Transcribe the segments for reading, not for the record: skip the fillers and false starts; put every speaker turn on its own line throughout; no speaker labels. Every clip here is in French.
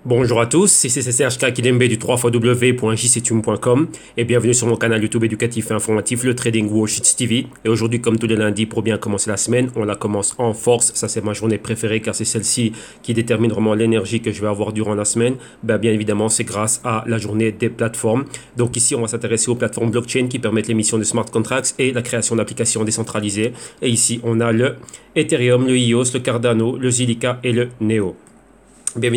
Bonjour à tous, ici c'est Serge Kakidembe du 3xw.jctum.com et bienvenue sur mon canal YouTube éducatif et informatif, le Trading Wall Street TV. Et aujourd'hui, comme tous les lundis, pour bien commencer la semaine, on la commence en force. Ça, c'est ma journée préférée car c'est celle-ci qui détermine vraiment l'énergie que je vais avoir durant la semaine. Bien évidemment, c'est grâce à la journée des plateformes. Donc ici, on va s'intéresser aux plateformes blockchain qui permettent l'émission de smart contracts et la création d'applications décentralisées. Et ici, on a le Ethereum, le EOS, le Cardano, le Zilliqa et le Neo. Bien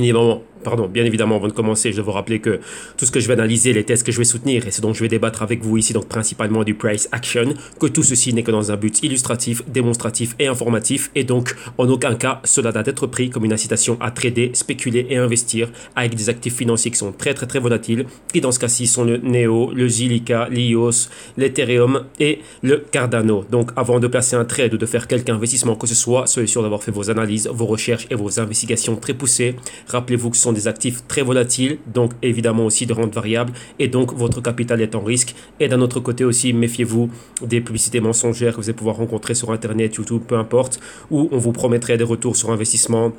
évidemment, avant de commencer, je vais vous rappeler que tout ce que je vais analyser, les tests que je vais soutenir et ce dont je vais débattre avec vous ici, donc principalement du price action, que tout ceci n'est que dans un but illustratif, démonstratif et informatif, et donc en aucun cas cela doit être pris comme une incitation à trader, spéculer et investir avec des actifs financiers qui sont très volatiles, qui dans ce cas-ci sont le Neo, le Zilliqa, l'EOS, l'Ethereum et le Cardano. Donc avant de placer un trade ou de faire quelque investissement que ce soit, soyez sûr d'avoir fait vos analyses, vos recherches et vos investigations très poussées. Rappelez-vous que ce sont des actifs très volatiles, donc évidemment aussi de rente variable, et donc votre capital est en risque. Et d'un autre côté aussi, méfiez-vous des publicités mensongères que vous allez pouvoir rencontrer sur Internet, YouTube, peu importe, où on vous promettrait des retours sur investissement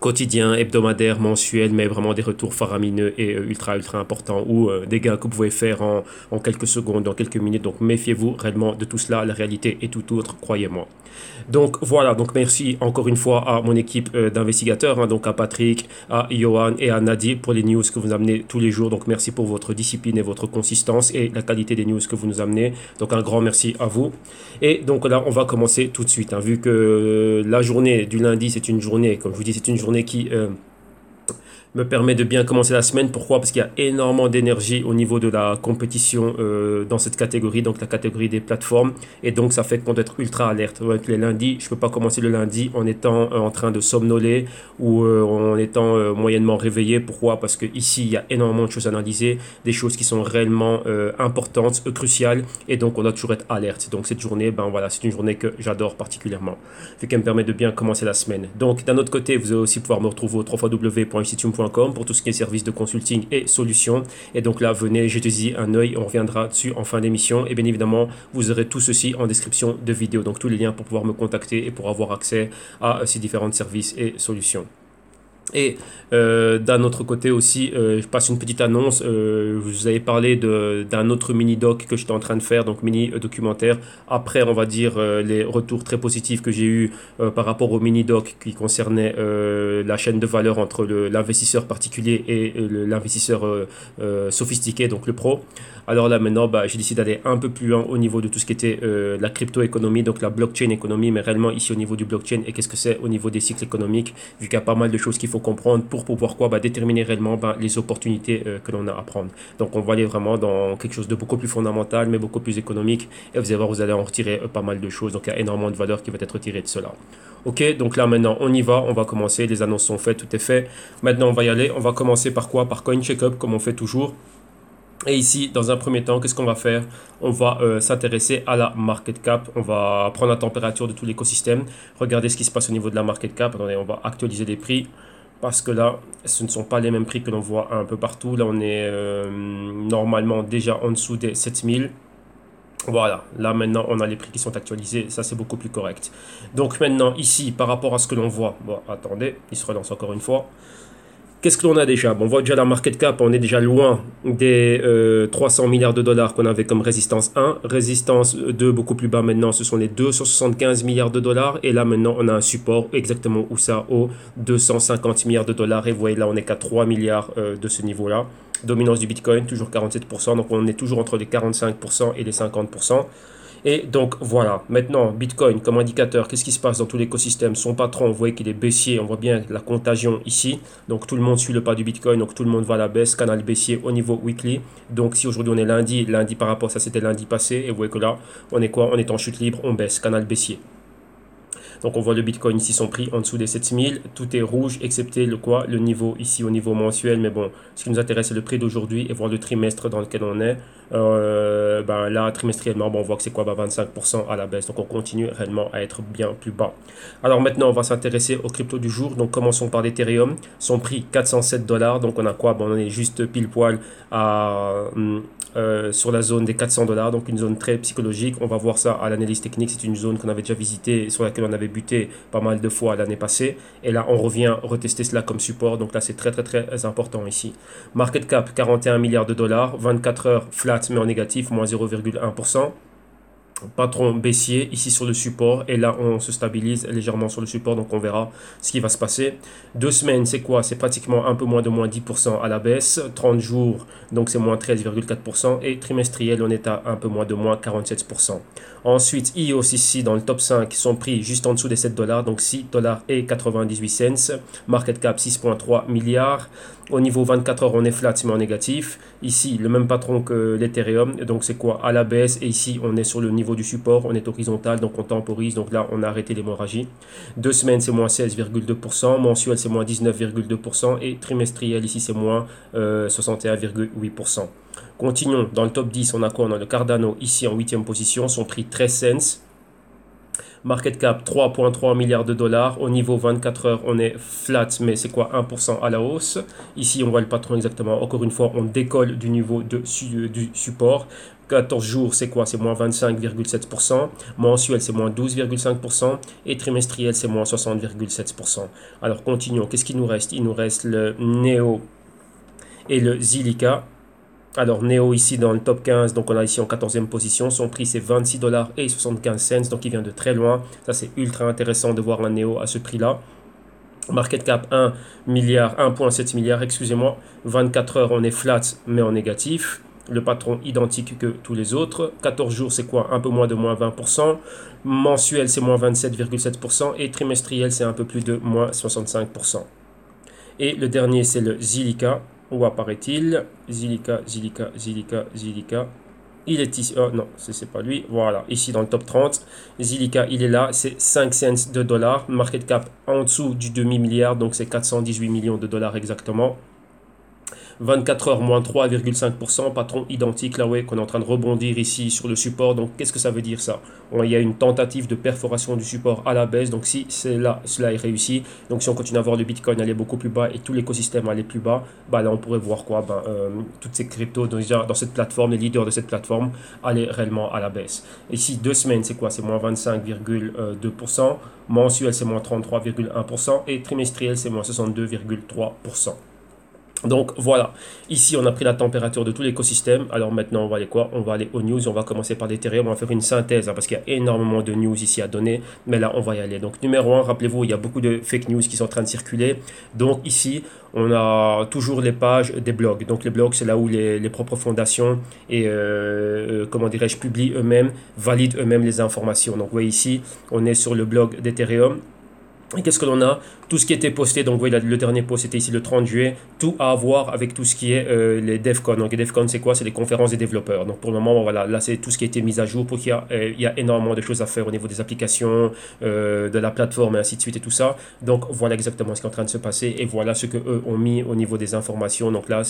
quotidien, hebdomadaire, mensuel, mais vraiment des retours faramineux et ultra importants ou des gains que vous pouvez faire en quelques secondes, en quelques minutes. Donc méfiez-vous réellement de tout cela, la réalité est tout autre, croyez-moi. Donc voilà, donc merci encore une fois à mon équipe d'investigateurs, donc à Patrick, à Johan et à Nadir pour les news que vous amenez tous les jours. Donc merci pour votre discipline et votre consistance et la qualité des news que vous nous amenez. Donc un grand merci à vous. Et donc là, on va commencer tout de suite, vu que la journée du lundi, c'est une journée, comme je vous dis, c'est une journée qui me permet de bien commencer la semaine. Pourquoi? Parce qu'il y a énormément d'énergie au niveau de la compétition dans cette catégorie, donc la catégorie des plateformes. Et donc, ça fait qu'on doit être ultra alerte. Donc, les lundis, je ne peux pas commencer le lundi en étant en train de somnoler ou en étant moyennement réveillé. Pourquoi? Parce que ici, il y a énormément de choses à analyser, des choses qui sont réellement importantes, cruciales. Et donc, on doit toujours être alerte. Donc, cette journée, voilà, c'est une journée que j'adore particulièrement. Fait qu'elle me permet de bien commencer la semaine. Donc, d'un autre côté, vous allez aussi pouvoir me retrouver au www.jctum.com pour tout ce qui est service de consulting et solutions. Et donc là, venez, jetez-y un œil, on reviendra dessus en fin d'émission. Et bien évidemment, vous aurez tout ceci en description de vidéo. Donc tous les liens pour pouvoir me contacter et pour avoir accès à ces différents services et solutions. Et d'un autre côté aussi, je passe une petite annonce. Je vous avais parlé d'un autre mini-doc que j'étais en train de faire, donc mini-documentaire. Après, on va dire les retours très positifs que j'ai eu par rapport au mini-doc qui concernait la chaîne de valeur entre l'investisseur particulier et l'investisseur sophistiqué, donc le pro. Alors là maintenant, j'ai décidé d'aller un peu plus loin au niveau de tout ce qui était la crypto-économie, donc la blockchain économie, mais réellement ici au niveau du blockchain et qu'est-ce que c'est au niveau des cycles économiques, vu qu'il y a pas mal de choses qu'il faut comprendre pour pouvoir déterminer réellement les opportunités que l'on a à prendre. Donc on va aller vraiment dans quelque chose de beaucoup plus fondamental, mais beaucoup plus économique, et vous allez voir, vous allez en retirer pas mal de choses, donc il y a énormément de valeur qui va être retirée de cela. Ok, donc là maintenant on y va, on va commencer, les annonces sont faites, tout est fait. Maintenant on va y aller, on va commencer par quoi? Par CoinCheckup, comme on fait toujours. Et ici, dans un premier temps, qu'est-ce qu'on va faire? On va s'intéresser à la market cap. On va prendre la température de tout l'écosystème. Regarder ce qui se passe au niveau de la market cap. Attendez, on va actualiser les prix. Parce que là, ce ne sont pas les mêmes prix que l'on voit un peu partout. Là, on est normalement déjà en dessous des 7000. Voilà, là maintenant on a les prix qui sont actualisés, ça c'est beaucoup plus correct. Donc maintenant ici, par rapport à ce que l'on voit, bon attendez, il se relance encore une fois. Qu'est-ce que l'on a déjà? On voit déjà la market cap, on est déjà loin des 300 milliards de dollars qu'on avait comme résistance 1. Résistance 2, beaucoup plus bas maintenant, ce sont les 275 milliards de dollars. Et là maintenant, on a un support exactement où ça? Aux 250 milliards de dollars. Et vous voyez là, on est qu'à 3 milliards de ce niveau-là. Dominance du Bitcoin, toujours 47%. Donc on est toujours entre les 45% et les 50%. Et donc voilà, maintenant Bitcoin comme indicateur, qu'est-ce qui se passe dans tout l'écosystème? Son patron, vous voyez qu'il est baissier, on voit bien la contagion ici. Donc tout le monde suit le pas du Bitcoin, donc tout le monde va à la baisse, canal baissier au niveau weekly. Donc si aujourd'hui on est lundi par rapport à ça c'était lundi passé, et vous voyez que là on est quoi? On est en chute libre, on baisse, canal baissier. Donc on voit le Bitcoin ici, son prix en dessous des 7000. Tout est rouge, excepté le niveau ici au niveau mensuel. Mais bon, ce qui nous intéresse, c'est le prix d'aujourd'hui et voir le trimestre dans lequel on est. Là, trimestriellement, on voit que c'est quoi? 25% à la baisse. Donc on continue réellement à être bien plus bas. Alors maintenant, on va s'intéresser aux cryptos du jour. Donc commençons par l'Ethereum. Son prix, 407 dollars. Donc on a quoi? On est juste pile poil sur la zone des 400 dollars. Donc une zone très psychologique. On va voir ça à l'analyse technique. C'est une zone qu'on avait déjà visitée et sur laquelle on avait buté pas mal de fois l'année passée. Et là, on revient retester cela comme support. Donc là, c'est très, très, très important ici. Market cap, 41 milliards de dollars. 24 heures flat, mais en négatif, moins 0,1%. Patron baissier ici sur le support et là on se stabilise légèrement sur le support, donc on verra ce qui va se passer. 2 semaines, c'est quoi? C'est pratiquement un peu moins de moins 10% à la baisse. 30 jours, donc c'est moins 13,4%, et trimestriel on est à un peu moins de moins 47%. Ensuite IOS ici dans le top 5 sont pris juste en dessous des 7 dollars, donc 6 dollars et 98 cents. Market cap 6,3 milliards. Au niveau 24 heures, on est flat mais en négatif. Ici, le même patron que l'Ethereum. Donc, c'est quoi? À la baisse. Et ici, on est sur le niveau du support. On est horizontal. Donc, on temporise. Donc là, on a arrêté l'hémorragie. 2 semaines, c'est moins 16,2%. Mensuel, c'est moins 19,2%. Et trimestriel, ici, c'est moins 61,8%. Continuons. Dans le top 10, on a quoi? On a le Cardano ici en 8e position. Son prix 13 cents. Market cap 3,3 milliards de dollars. Au niveau 24 heures, on est flat, mais c'est quoi? 1% à la hausse. Ici, on voit le patron exactement. Encore une fois, on décolle du niveau du support. 14 jours, c'est quoi? C'est moins 25,7%. Mensuel, c'est moins 12,5%. Et trimestriel, c'est moins 60,7%. Alors, continuons. Qu'est-ce qu'il nous reste? Il nous reste le Neo et le Zilliqa. Alors, Neo ici dans le top 15, donc on a ici en 14e position. Son prix, c'est 26 dollars et 75 cents, donc il vient de très loin. Ça, c'est ultra intéressant de voir un Neo à ce prix-là. Market cap 1 milliard, 1,7 milliard, excusez-moi. 24 heures, on est flat, mais en négatif. Le patron identique que tous les autres. 14 jours, c'est quoi? Un peu moins de moins 20%. Mensuel, c'est moins 27,7%. Et trimestriel, c'est un peu plus de moins 65%. Et le dernier, c'est le Zilliqa. Où apparaît-il? Zilliqa. Il est ici. Oh non, c'est pas lui. Voilà, ici dans le top 30. Zilliqa, il est là. C'est 5 cents de dollars. Market cap en dessous du demi-milliard. Donc c'est 418 millions de dollars exactement. 24 heures, moins 3,5%, patron identique, là ouais, qu'on est en train de rebondir ici sur le support. Donc qu'est-ce que ça veut dire ça? Il y a une tentative de perforation du support à la baisse, donc si c'est là, cela est réussi, donc si on continue à voir le Bitcoin aller beaucoup plus bas et tout l'écosystème aller plus bas, bah là on pourrait voir quoi? Toutes ces cryptos dans cette plateforme, les leaders de cette plateforme aller réellement à la baisse. Ici 2 semaines, c'est quoi? C'est moins 25,2%, mensuel c'est moins 33,1% et trimestriel c'est moins 62,3%. Donc voilà, ici on a pris la température de tout l'écosystème. Alors maintenant on va aller quoi? On va aller aux news, on va commencer par l'Ethereum, on va faire une synthèse parce qu'il y a énormément de news ici à donner. Mais là on va y aller. Donc numéro 1, rappelez-vous, il y a beaucoup de fake news qui sont en train de circuler. Donc ici on a toujours les pages des blogs. Donc les blogs c'est là où les propres fondations et comment dirais-je, publient eux-mêmes, valident eux-mêmes les informations. Donc vous voyez ici on est sur le blog d'Ethereum. Et qu'est-ce que l'on a? Tout ce qui était posté, donc vous voyez le dernier post c'était ici le 30 juillet, tout à voir avec tout ce qui est les DevCon. Donc les DevCon c'est quoi? C'est les conférences des développeurs. Donc pour le moment, voilà, là c'est tout ce qui a été mis à jour pour qu'il y a énormément de choses à faire au niveau des applications, de la plateforme et ainsi de suite et tout ça. Donc voilà exactement ce qui est en train de se passer et voilà ce que eux ont mis au niveau des informations. Donc là,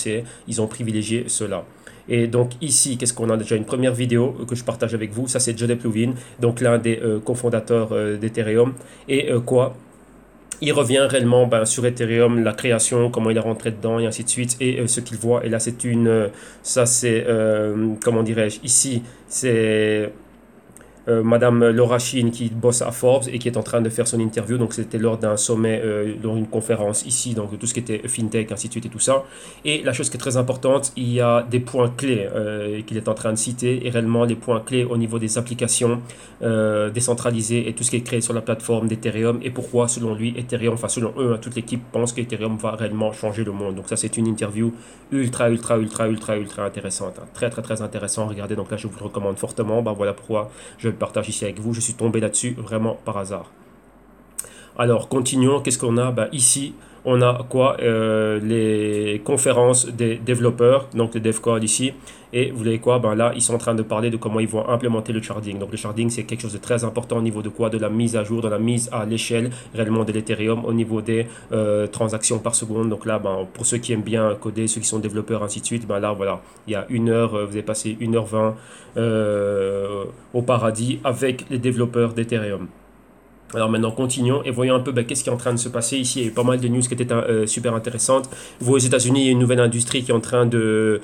ils ont privilégié cela. Et donc ici, qu'est-ce qu'on a? Déjà une première vidéo que je partage avec vous. Ça c'est Joseph Lubin, donc l'un des cofondateurs d'Ethereum. Et quoi? Il revient réellement sur Ethereum, la création, comment il est rentré dedans et ainsi de suite, et ce qu'il voit. Et là, c'est comment dirais-je, ici, c'est Madame Laura Shin qui bosse à Forbes et qui est en train de faire son interview. Donc c'était lors d'un sommet, lors d'une conférence ici, donc tout ce qui était fintech, ainsi de suite et tout ça. Et la chose qui est très importante, il y a des points clés qu'il est en train de citer, et réellement les points clés au niveau des applications décentralisées et tout ce qui est créé sur la plateforme d'Ethereum, et pourquoi selon lui Ethereum, enfin selon eux, toute l'équipe pense qu'Ethereum va réellement changer le monde. Donc ça c'est une interview ultra intéressante, hein. Très intéressant. Regardez, donc là je vous le recommande fortement. Voilà pourquoi je le partage ici avec vous. Je suis tombé là-dessus vraiment par hasard. Alors continuons. Qu'est-ce qu'on a? Ici on a quoi? Les conférences des développeurs, donc les DevCode ici. Et vous voyez quoi? Là, ils sont en train de parler de comment ils vont implémenter le sharding. Donc le sharding, c'est quelque chose de très important au niveau de quoi? De la mise à jour, de la mise à l'échelle réellement de l'Ethereum au niveau des transactions par seconde. Donc là, pour ceux qui aiment bien coder, ceux qui sont développeurs, ainsi de suite, là, voilà, il y a 1 heure, vous avez passé 1h20 au paradis avec les développeurs d'Ethereum. Alors maintenant, continuons et voyons un peu qu'est-ce qui est en train de se passer ici. Il y a eu pas mal de news qui étaient super intéressantes. Vous, aux États-Unis, il y a une nouvelle industrie qui est en train de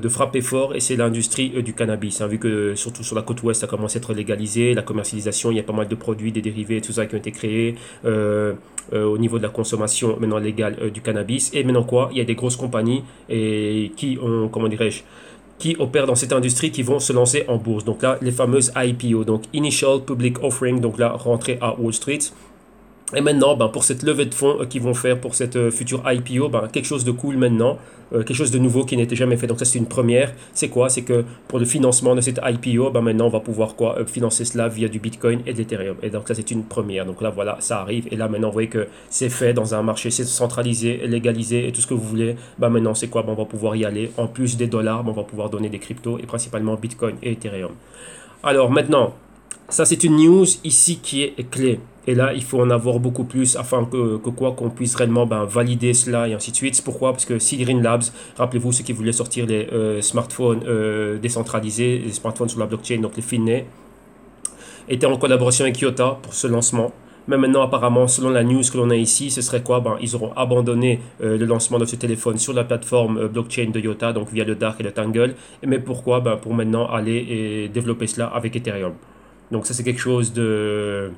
frapper fort et c'est l'industrie du cannabis. Hein, vu que surtout sur la côte ouest, ça commence à être légalisé, la commercialisation, il y a pas mal de produits, des dérivés, tout ça qui ont été créés au niveau de la consommation maintenant légale du cannabis. Et maintenant quoi? Il y a des grosses compagnies et qui ont, comment dirais-je, qui opèrent dans cette industrie qui vont se lancer en bourse. Donc là, les fameuses IPO, donc Initial Public Offering, donc là, rentrer à Wall Street. Et maintenant, pour cette levée de fonds qu'ils vont faire pour cette future IPO, quelque chose de cool maintenant, quelque chose de nouveau qui n'était jamais fait. Donc ça, c'est une première. C'est quoi? C'est que pour le financement de cette IPO, maintenant, on va pouvoir financer cela via du Bitcoin et de l'Ethereum. Et donc ça, c'est une première. Donc là, voilà, ça arrive. Et là, maintenant, vous voyez que c'est fait dans un marché, c'est centralisé, légalisé et tout ce que vous voulez. Maintenant, c'est quoi? On va pouvoir y aller. En plus des dollars, on va pouvoir donner des cryptos et principalement Bitcoin et Ethereum. Alors maintenant, ça, c'est une news ici qui est clé. Et là, il faut en avoir beaucoup plus afin qu'on puisse réellement valider cela et ainsi de suite. Pourquoi? Parce que Sirin Labs, rappelez-vous ceux qui voulaient sortir les smartphones décentralisés, les smartphones sur la blockchain, donc les Finlay, étaient en collaboration avec Iota pour ce lancement. Mais maintenant, apparemment, selon la news que l'on a ici, ce serait quoi? Ils auront abandonné le lancement de ce téléphone sur la plateforme blockchain de Iota, donc via le Dark et le Tangle. Mais pourquoi? Pour maintenant aller et développer cela avec Ethereum. Donc ça, c'est quelque chose de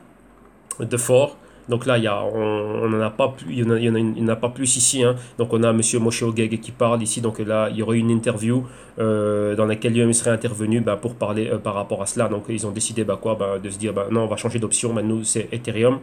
fort. Donc là, on n'en a pas plus, il n'y en a pas plus ici. Hein. Donc on a Monsieur Moshe Ogeg qui parle ici. Donc là, il y aurait une interview dans laquelle lui serait intervenu pour parler par rapport à cela. Donc ils ont décidé de se dire non, on va changer d'option. Nous, c'est Ethereum.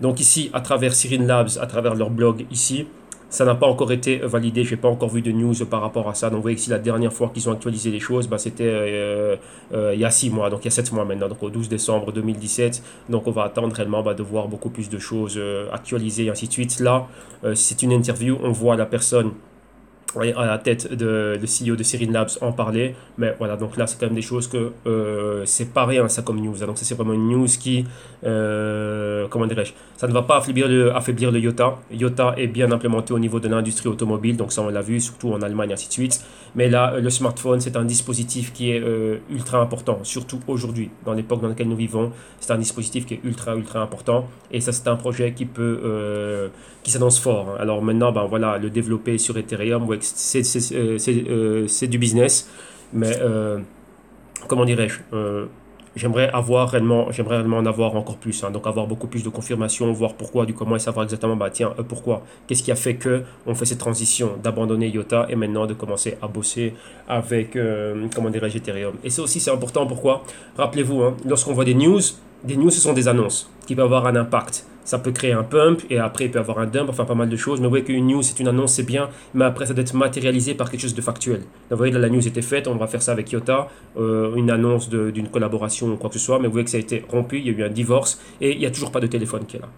Donc ici, à travers Sirin Labs, à travers leur blog ici, ça n'a pas encore été validé, je n'ai pas encore vu de news par rapport à ça. Donc vous voyez que si la dernière fois qu'ils ont actualisé les choses, c'était il y a 6 mois, donc il y a 7 mois maintenant, donc au 12 décembre 2017. Donc on va attendre réellement de voir beaucoup plus de choses actualisées et ainsi de suite. Là, c'est une interview, on voit la personne à la tête de le CEO de Sirin Labs en parler, mais voilà, donc là c'est quand même des choses que c'est pas rien ça comme news, hein. Donc ça c'est vraiment une news qui comment dirais-je, ça ne va pas affaiblir le Iota. Iota est bien implémenté au niveau de l'industrie automobile, donc ça on l'a vu surtout en Allemagne ainsi de suite, mais là le smartphone c'est un dispositif qui est ultra important, surtout aujourd'hui dans l'époque dans laquelle nous vivons. C'est un dispositif qui est ultra important et ça c'est un projet qui s'annonce fort, hein. Alors maintenant voilà, le développer sur Ethereum, ouais, c'est du business, mais comment dirais-je, j'aimerais réellement en avoir encore plus, hein. Donc avoir beaucoup plus de confirmations, voir pourquoi, du comment et savoir exactement pourquoi, qu'est-ce qui a fait que on fait cette transition d'abandonner Iota et maintenant de commencer à bosser avec comment dirais-je, Ethereum. Et ça aussi c'est important. Pourquoi? Rappelez-vous, hein, lorsqu'on voit des news ce sont des annonces qui peuvent avoir un impact. Ça peut créer un pump et après il peut avoir un dump, enfin pas mal de choses. Mais vous voyez qu'une news c'est une annonce, c'est bien, mais après ça doit être matérialisé par quelque chose de factuel. Donc, vous voyez là la news était faite, on va faire ça avec Iota, une annonce d'une collaboration ou quoi que ce soit, mais vous voyez que ça a été rompu, il y a eu un divorce et il n'y a toujours pas de téléphone qui est là.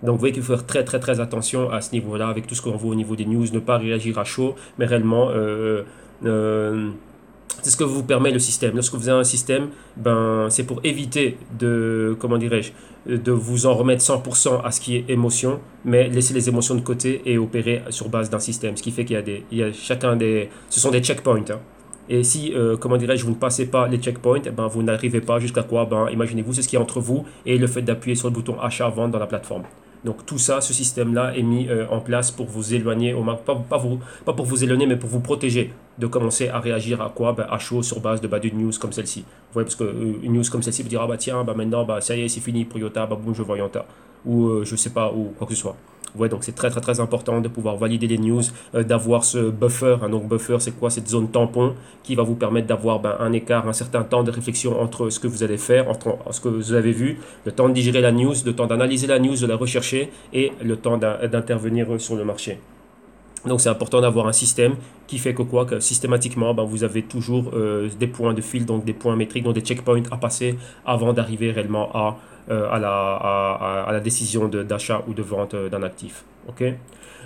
Donc vous voyez qu'il faut faire très attention à ce niveau-là, avec tout ce qu'on voit au niveau des news, ne pas réagir à chaud, mais réellement c'est ce que vous permet le système. Lorsque vous avez un système, c'est pour éviter de, comment dirais-je, de vous en remettre 100% à ce qui est émotion, mais laisser les émotions de côté et opérer sur base d'un système. Ce qui fait ce sont des checkpoints, hein. Et si, comment dirais-je, vous ne passez pas les checkpoints, vous n'arrivez pas jusqu'à quoi? Imaginez-vous, c'est ce qui est entre vous et le fait d'appuyer sur le bouton achat-vente dans la plateforme. Donc tout ça, ce système-là est mis en place pour vous éloigner, pas pour vous éloigner, mais pour vous protéger de commencer à réagir à quoi? À chaud sur base d'une news comme celle-ci. Vous voyez, parce qu'une news comme celle-ci vous dira, tiens, maintenant, ça y est, c'est fini pour Iota, boum, je vois Iota. Ou je sais pas, ou quoi que ce soit. Ouais, donc c'est très important de pouvoir valider les news, d'avoir ce buffer, hein. Donc buffer c'est quoi? Cette zone tampon qui va vous permettre d'avoir un écart, un certain temps de réflexion entre ce que vous allez faire, entre ce que vous avez vu, le temps de digérer la news, le temps d'analyser la news, de la rechercher et le temps d'intervenir sur le marché. Donc c'est important d'avoir un système qui fait que systématiquement vous avez toujours des points de fil, donc des points métriques, donc des checkpoints à passer avant d'arriver réellement à la décision d'achat ou de vente d'un actif. Ok.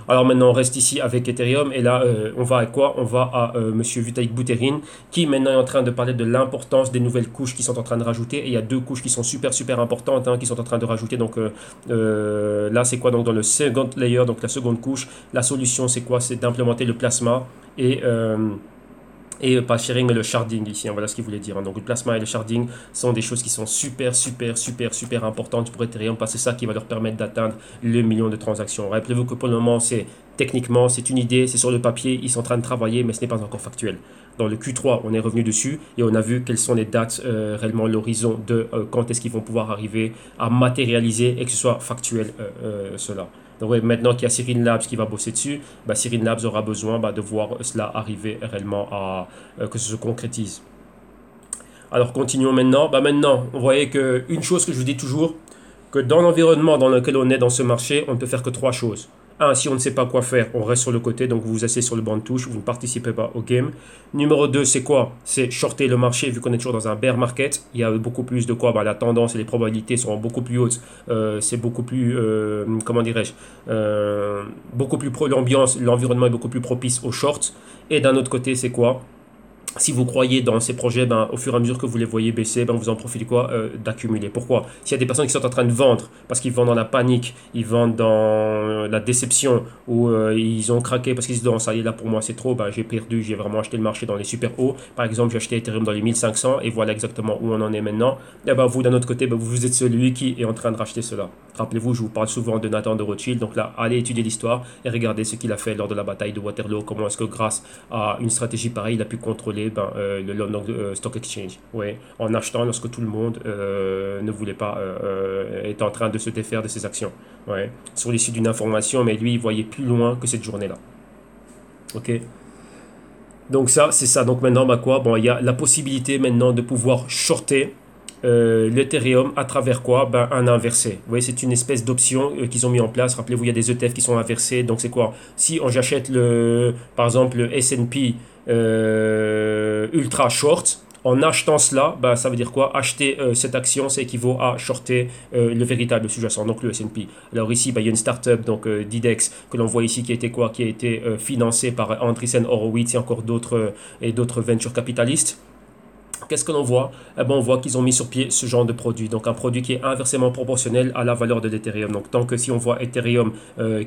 Alors maintenant on reste ici avec Ethereum et là on va à quoi? On va à Monsieur Vitalik Buterin qui maintenant est en train de parler de l'importance des nouvelles couches qui sont en train de rajouter, et il y a 2 couches qui sont super importantes, hein, qui sont en train de rajouter. Donc là c'est quoi? Donc dans le second layer, donc la seconde couche, la solution c'est quoi? C'est d'implémenter le plasma et Et pas sharing, mais le sharding ici, hein, voilà ce qu'il voulait dire. Hein. Donc le plasma et le sharding sont des choses qui sont super importantes pour Ethereum parce que c'est ça qui va leur permettre d'atteindre le million de transactions. Rappelez-vous que pour le moment, c'est techniquement, c'est une idée, c'est sur le papier, ils sont en train de travailler, mais ce n'est pas encore factuel. Dans le Q3, on est revenu dessus et on a vu quelles sont les dates, réellement l'horizon de quand est-ce qu'ils vont pouvoir arriver à matérialiser et que ce soit factuel cela. Donc ouais, maintenant qu'il y a Sirin Labs qui va bosser dessus, bah, Sirin Labs aura besoin de voir cela arriver réellement à que ce se concrétise. Alors continuons maintenant. Bah, maintenant, vous voyez qu'une chose que je vous dis toujours, que dans l'environnement dans lequel on est dans ce marché, on ne peut faire que trois choses. Un, si on ne sait pas quoi faire, on reste sur le côté, donc vous vous asseyez sur le banc de touche, vous ne participez pas au game. Numéro 2, c'est quoi? C'est shorter le marché, vu qu'on est toujours dans un bear market. Il y a beaucoup plus de quoi? Bah, la tendance et les probabilités seront beaucoup plus hautes. C'est beaucoup plus, comment dirais-je, beaucoup plus l'ambiance, l'environnement est beaucoup plus propice aux shorts. Et d'un autre côté, c'est quoi? Si vous croyez dans ces projets, ben, au fur et à mesure que vous les voyez baisser, ben, vous en profitez quoi d'accumuler. Pourquoi? S'il y a des personnes qui sont en train de vendre parce qu'ils vendent dans la panique, ils vendent dans la déception ou ils ont craqué parce qu'ils se disent non, ça y est là pour moi c'est trop, ben, j'ai perdu, j'ai vraiment acheté le marché dans les super hauts. Par exemple, j'ai acheté Ethereum dans les 1500 et voilà exactement où on en est maintenant. Et ben, vous d'un autre côté, ben, vous êtes celui qui est en train de racheter cela. Rappelez-vous, je vous parle souvent de Nathan de Rothschild, donc là, allez étudier l'histoire et regardez ce qu'il a fait lors de la bataille de Waterloo, comment est-ce que grâce à une stratégie pareille, il a pu contrôler le London Stock Exchange. Ouais, en achetant lorsque tout le monde ne voulait pas, était en train de se défaire de ses actions. Ouais, sur l'issue d'une information, mais lui, il voyait plus loin que cette journée-là. Ok. Donc ça, c'est ça. Donc maintenant, bah quoi? Bon, il y a la possibilité maintenant de pouvoir shorter l'Ethereum à travers quoi? Ben, un inversé. Vous voyez, c'est une espèce d'option qu'ils ont mis en place. Rappelez-vous, il y a des ETF qui sont inversés. Donc c'est quoi? Si j'achète par exemple le S&P ultra short, en achetant cela, bah, ça veut dire quoi? Acheter cette action, ça équivaut à shorter le véritable sous-jacent, donc le S&P. Alors ici, bah, il y a une startup donc d'IDEX que l'on voit ici qui a été quoi? Qui a été financée par Andreessen Horowitz et encore d'autres venture capitalistes. Qu'est-ce que l'on voit? Eh ben, on voit qu'ils ont mis sur pied ce genre de produit. Donc un produit qui est inversement proportionnel à la valeur de l'Ethereum. Donc tant que si on voit Ethereum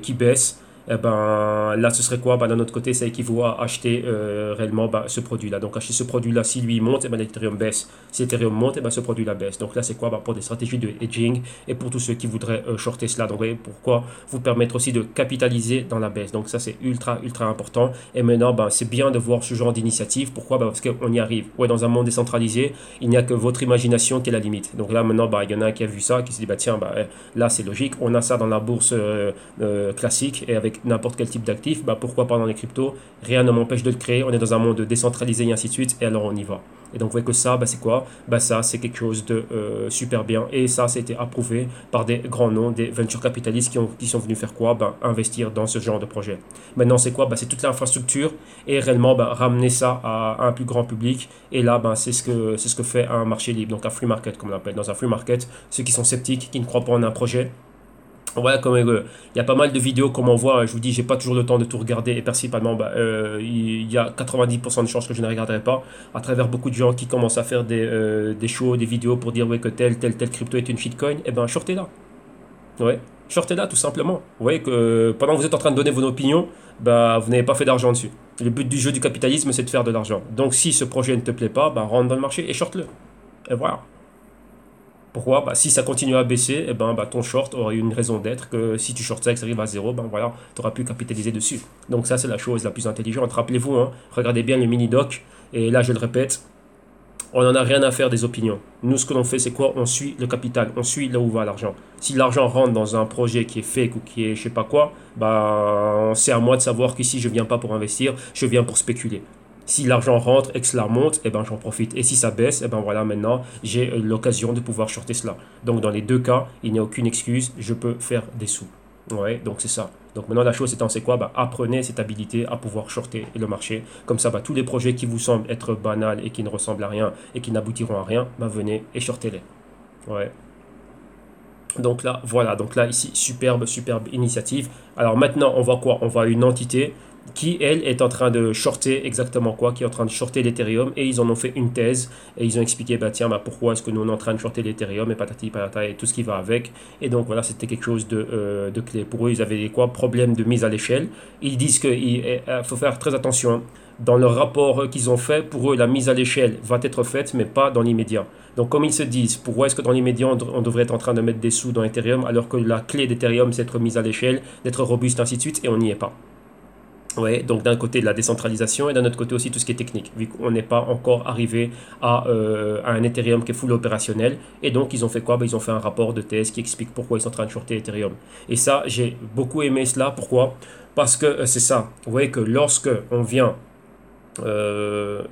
qui baisse, eh ben, là ce serait quoi? Ben, d'un autre côté, ça équivaut à acheter réellement ce produit-là. Donc acheter ce produit-là, si lui monte, eh ben, l'Ethereum baisse. Si l'Ethereum monte, eh ben, ce produit-là baisse. Donc là c'est quoi? Ben, pour des stratégies de hedging et pour tous ceux qui voudraient shorter cela. Donc vous voyez pourquoi vous permettre aussi de capitaliser dans la baisse. Donc ça c'est ultra important. Et maintenant ben, c'est bien de voir ce genre d'initiative. Pourquoi? Ben, parce qu'on y arrive. Ouais, dans un monde décentralisé, il n'y a que votre imagination qui est la limite. Donc là maintenant ben, il y en a un qui a vu ça, qui s'est dit bah, tiens, ben, là c'est logique, on a ça dans la bourse classique et avec n'importe quel type d'actif, bah pourquoi pas dans les cryptos? Rien ne m'empêche de le créer, on est dans un monde décentralisé et ainsi de suite, et alors on y va. Et donc vous voyez que ça, bah, c'est quoi? Bah, ça, c'est quelque chose de super bien, et ça a été approuvé par des grands noms, des venture capitalistes qui sont venus faire quoi? Bah, investir dans ce genre de projet. Maintenant, c'est quoi? Bah, c'est toute l'infrastructure, et réellement bah, ramener ça à un plus grand public, et là, bah, c'est ce que fait un marché libre, donc un free market, comme on l'appelle. Dans un free market, ceux qui sont sceptiques, qui ne croient pas en un projet, voilà, comme il y a pas mal de vidéos comme on voit, je vous dis, j'ai pas toujours le temps de tout regarder et principalement, bah, il y a 90% de chances que je ne regarderai pas à travers beaucoup de gens qui commencent à faire des shows, des vidéos pour dire ouais, que telle crypto est une shitcoin, et ben shortez-la. Ouais, shortez-la tout simplement. Vous voyez que pendant que vous êtes en train de donner vos opinions, bah, vous n'avez pas fait d'argent dessus. Le but du jeu du capitalisme, c'est de faire de l'argent. Donc si ce projet ne te plaît pas, bah, rentre dans le marché et short-le. Et voilà. Pourquoi? Bah, si ça continue à baisser, eh ben, bah, ton short aurait une raison d'être que si tu short ça et que ça arrive à zéro, ben, voilà, tu auras pu capitaliser dessus. Donc ça, c'est la chose la plus intelligente. Rappelez-vous, hein, regardez bien le mini-doc, et là, je le répète, on n'en a rien à faire des opinions. Nous, ce que l'on fait, c'est quoi? On suit le capital, on suit là où va l'argent. Si l'argent rentre dans un projet qui est fake ou qui est je sais pas quoi, bah, c'est à moi de savoir qu'ici, je viens pas pour investir, je viens pour spéculer. Si l'argent rentre et que cela monte, eh ben, j'en profite. Et si ça baisse, eh ben, voilà, maintenant, j'ai l'occasion de pouvoir shorter cela. Donc, dans les deux cas, il n'y a aucune excuse, je peux faire des sous. Ouais, donc c'est ça. Donc maintenant, la chose étant, c'est quoi? Bah, apprenez cette habilité à pouvoir shorter le marché. Comme ça, bah, tous les projets qui vous semblent être banals et qui ne ressemblent à rien et qui n'aboutiront à rien, bah, venez et shortez-les. Ouais. Donc là, voilà. Donc là, ici, superbe initiative. Alors maintenant, on voit quoi? On voit une entité qui, elle, est en train de shorter exactement quoi? Qui est en train de shorter l'Ethereum, et ils en ont fait une thèse, et ils ont expliqué, bah tiens, bah pourquoi est-ce que nous on est en train de shorter l'Ethereum, et patati patata, et tout ce qui va avec. Et donc voilà, c'était quelque chose de clé. Pour eux, ils avaient quoi? Problème de mise à l'échelle. Ils disent qu'il faut faire très attention dans le rapport qu'ils ont fait, pour eux, la mise à l'échelle va être faite, mais pas dans l'immédiat. Donc, comme ils se disent, pourquoi est-ce que dans l'immédiat, on devrait être en train de mettre des sous dans Ethereum, alors que la clé d'Ethereum, c'est d'être mise à l'échelle, d'être robuste, ainsi de suite, et on n'y est pas. Ouais, donc d'un côté de la décentralisation et d'un autre côté aussi tout ce qui est technique, vu qu'on n'est pas encore arrivé à un Ethereum qui est full opérationnel. Et donc ils ont fait quoi? Ils ont fait un rapport de thèse qui explique pourquoi ils sont en train de shorter Ethereum. Et ça, j'ai beaucoup aimé cela. Pourquoi? Parce que c'est ça. Vous voyez que lorsque on vient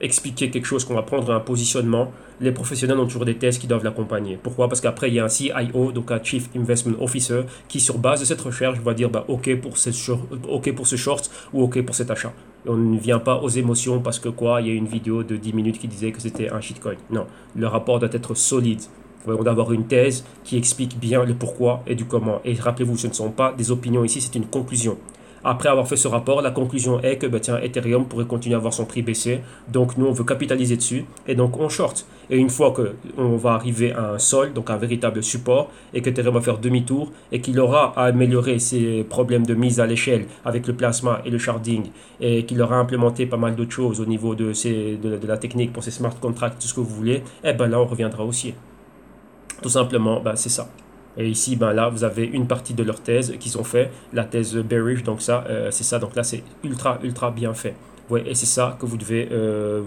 expliquer quelque chose, qu'on va prendre un positionnement, les professionnels ont toujours des thèses qui doivent l'accompagner. Pourquoi? Parce qu'après, il y a un CIO, donc un Chief Investment Officer, qui sur base de cette recherche va dire OK pour ce short ou OK pour cet achat. Et on ne vient pas aux émotions parce que quoi, il y a une vidéo de 10 minutes qui disait que c'était un shitcoin. Non, le rapport doit être solide. On doit avoir une thèse qui explique bien le pourquoi et du comment. Et rappelez-vous, ce ne sont pas des opinions ici, c'est une conclusion. Après avoir fait ce rapport, la conclusion est que Ethereum pourrait continuer à avoir son prix baissé. Donc nous, on veut capitaliser dessus et donc on short. Et une fois qu'on va arriver à un sol, donc un véritable support, et que Ethereum va faire demi-tour et qu'il aura à améliorer ses problèmes de mise à l'échelle avec le plasma et le sharding, et qu'il aura implémenté pas mal d'autres choses au niveau de la technique pour ses smart contracts, tout ce que vous voulez, et là on reviendra aussi. Tout simplement, c'est ça. Et ici, là, vous avez une partie de leur thèse qu'ils ont fait, la thèse bearish, donc ça, c'est ça. Donc là, c'est ultra, ultra bien fait. Ouais, et c'est ça que vous devez,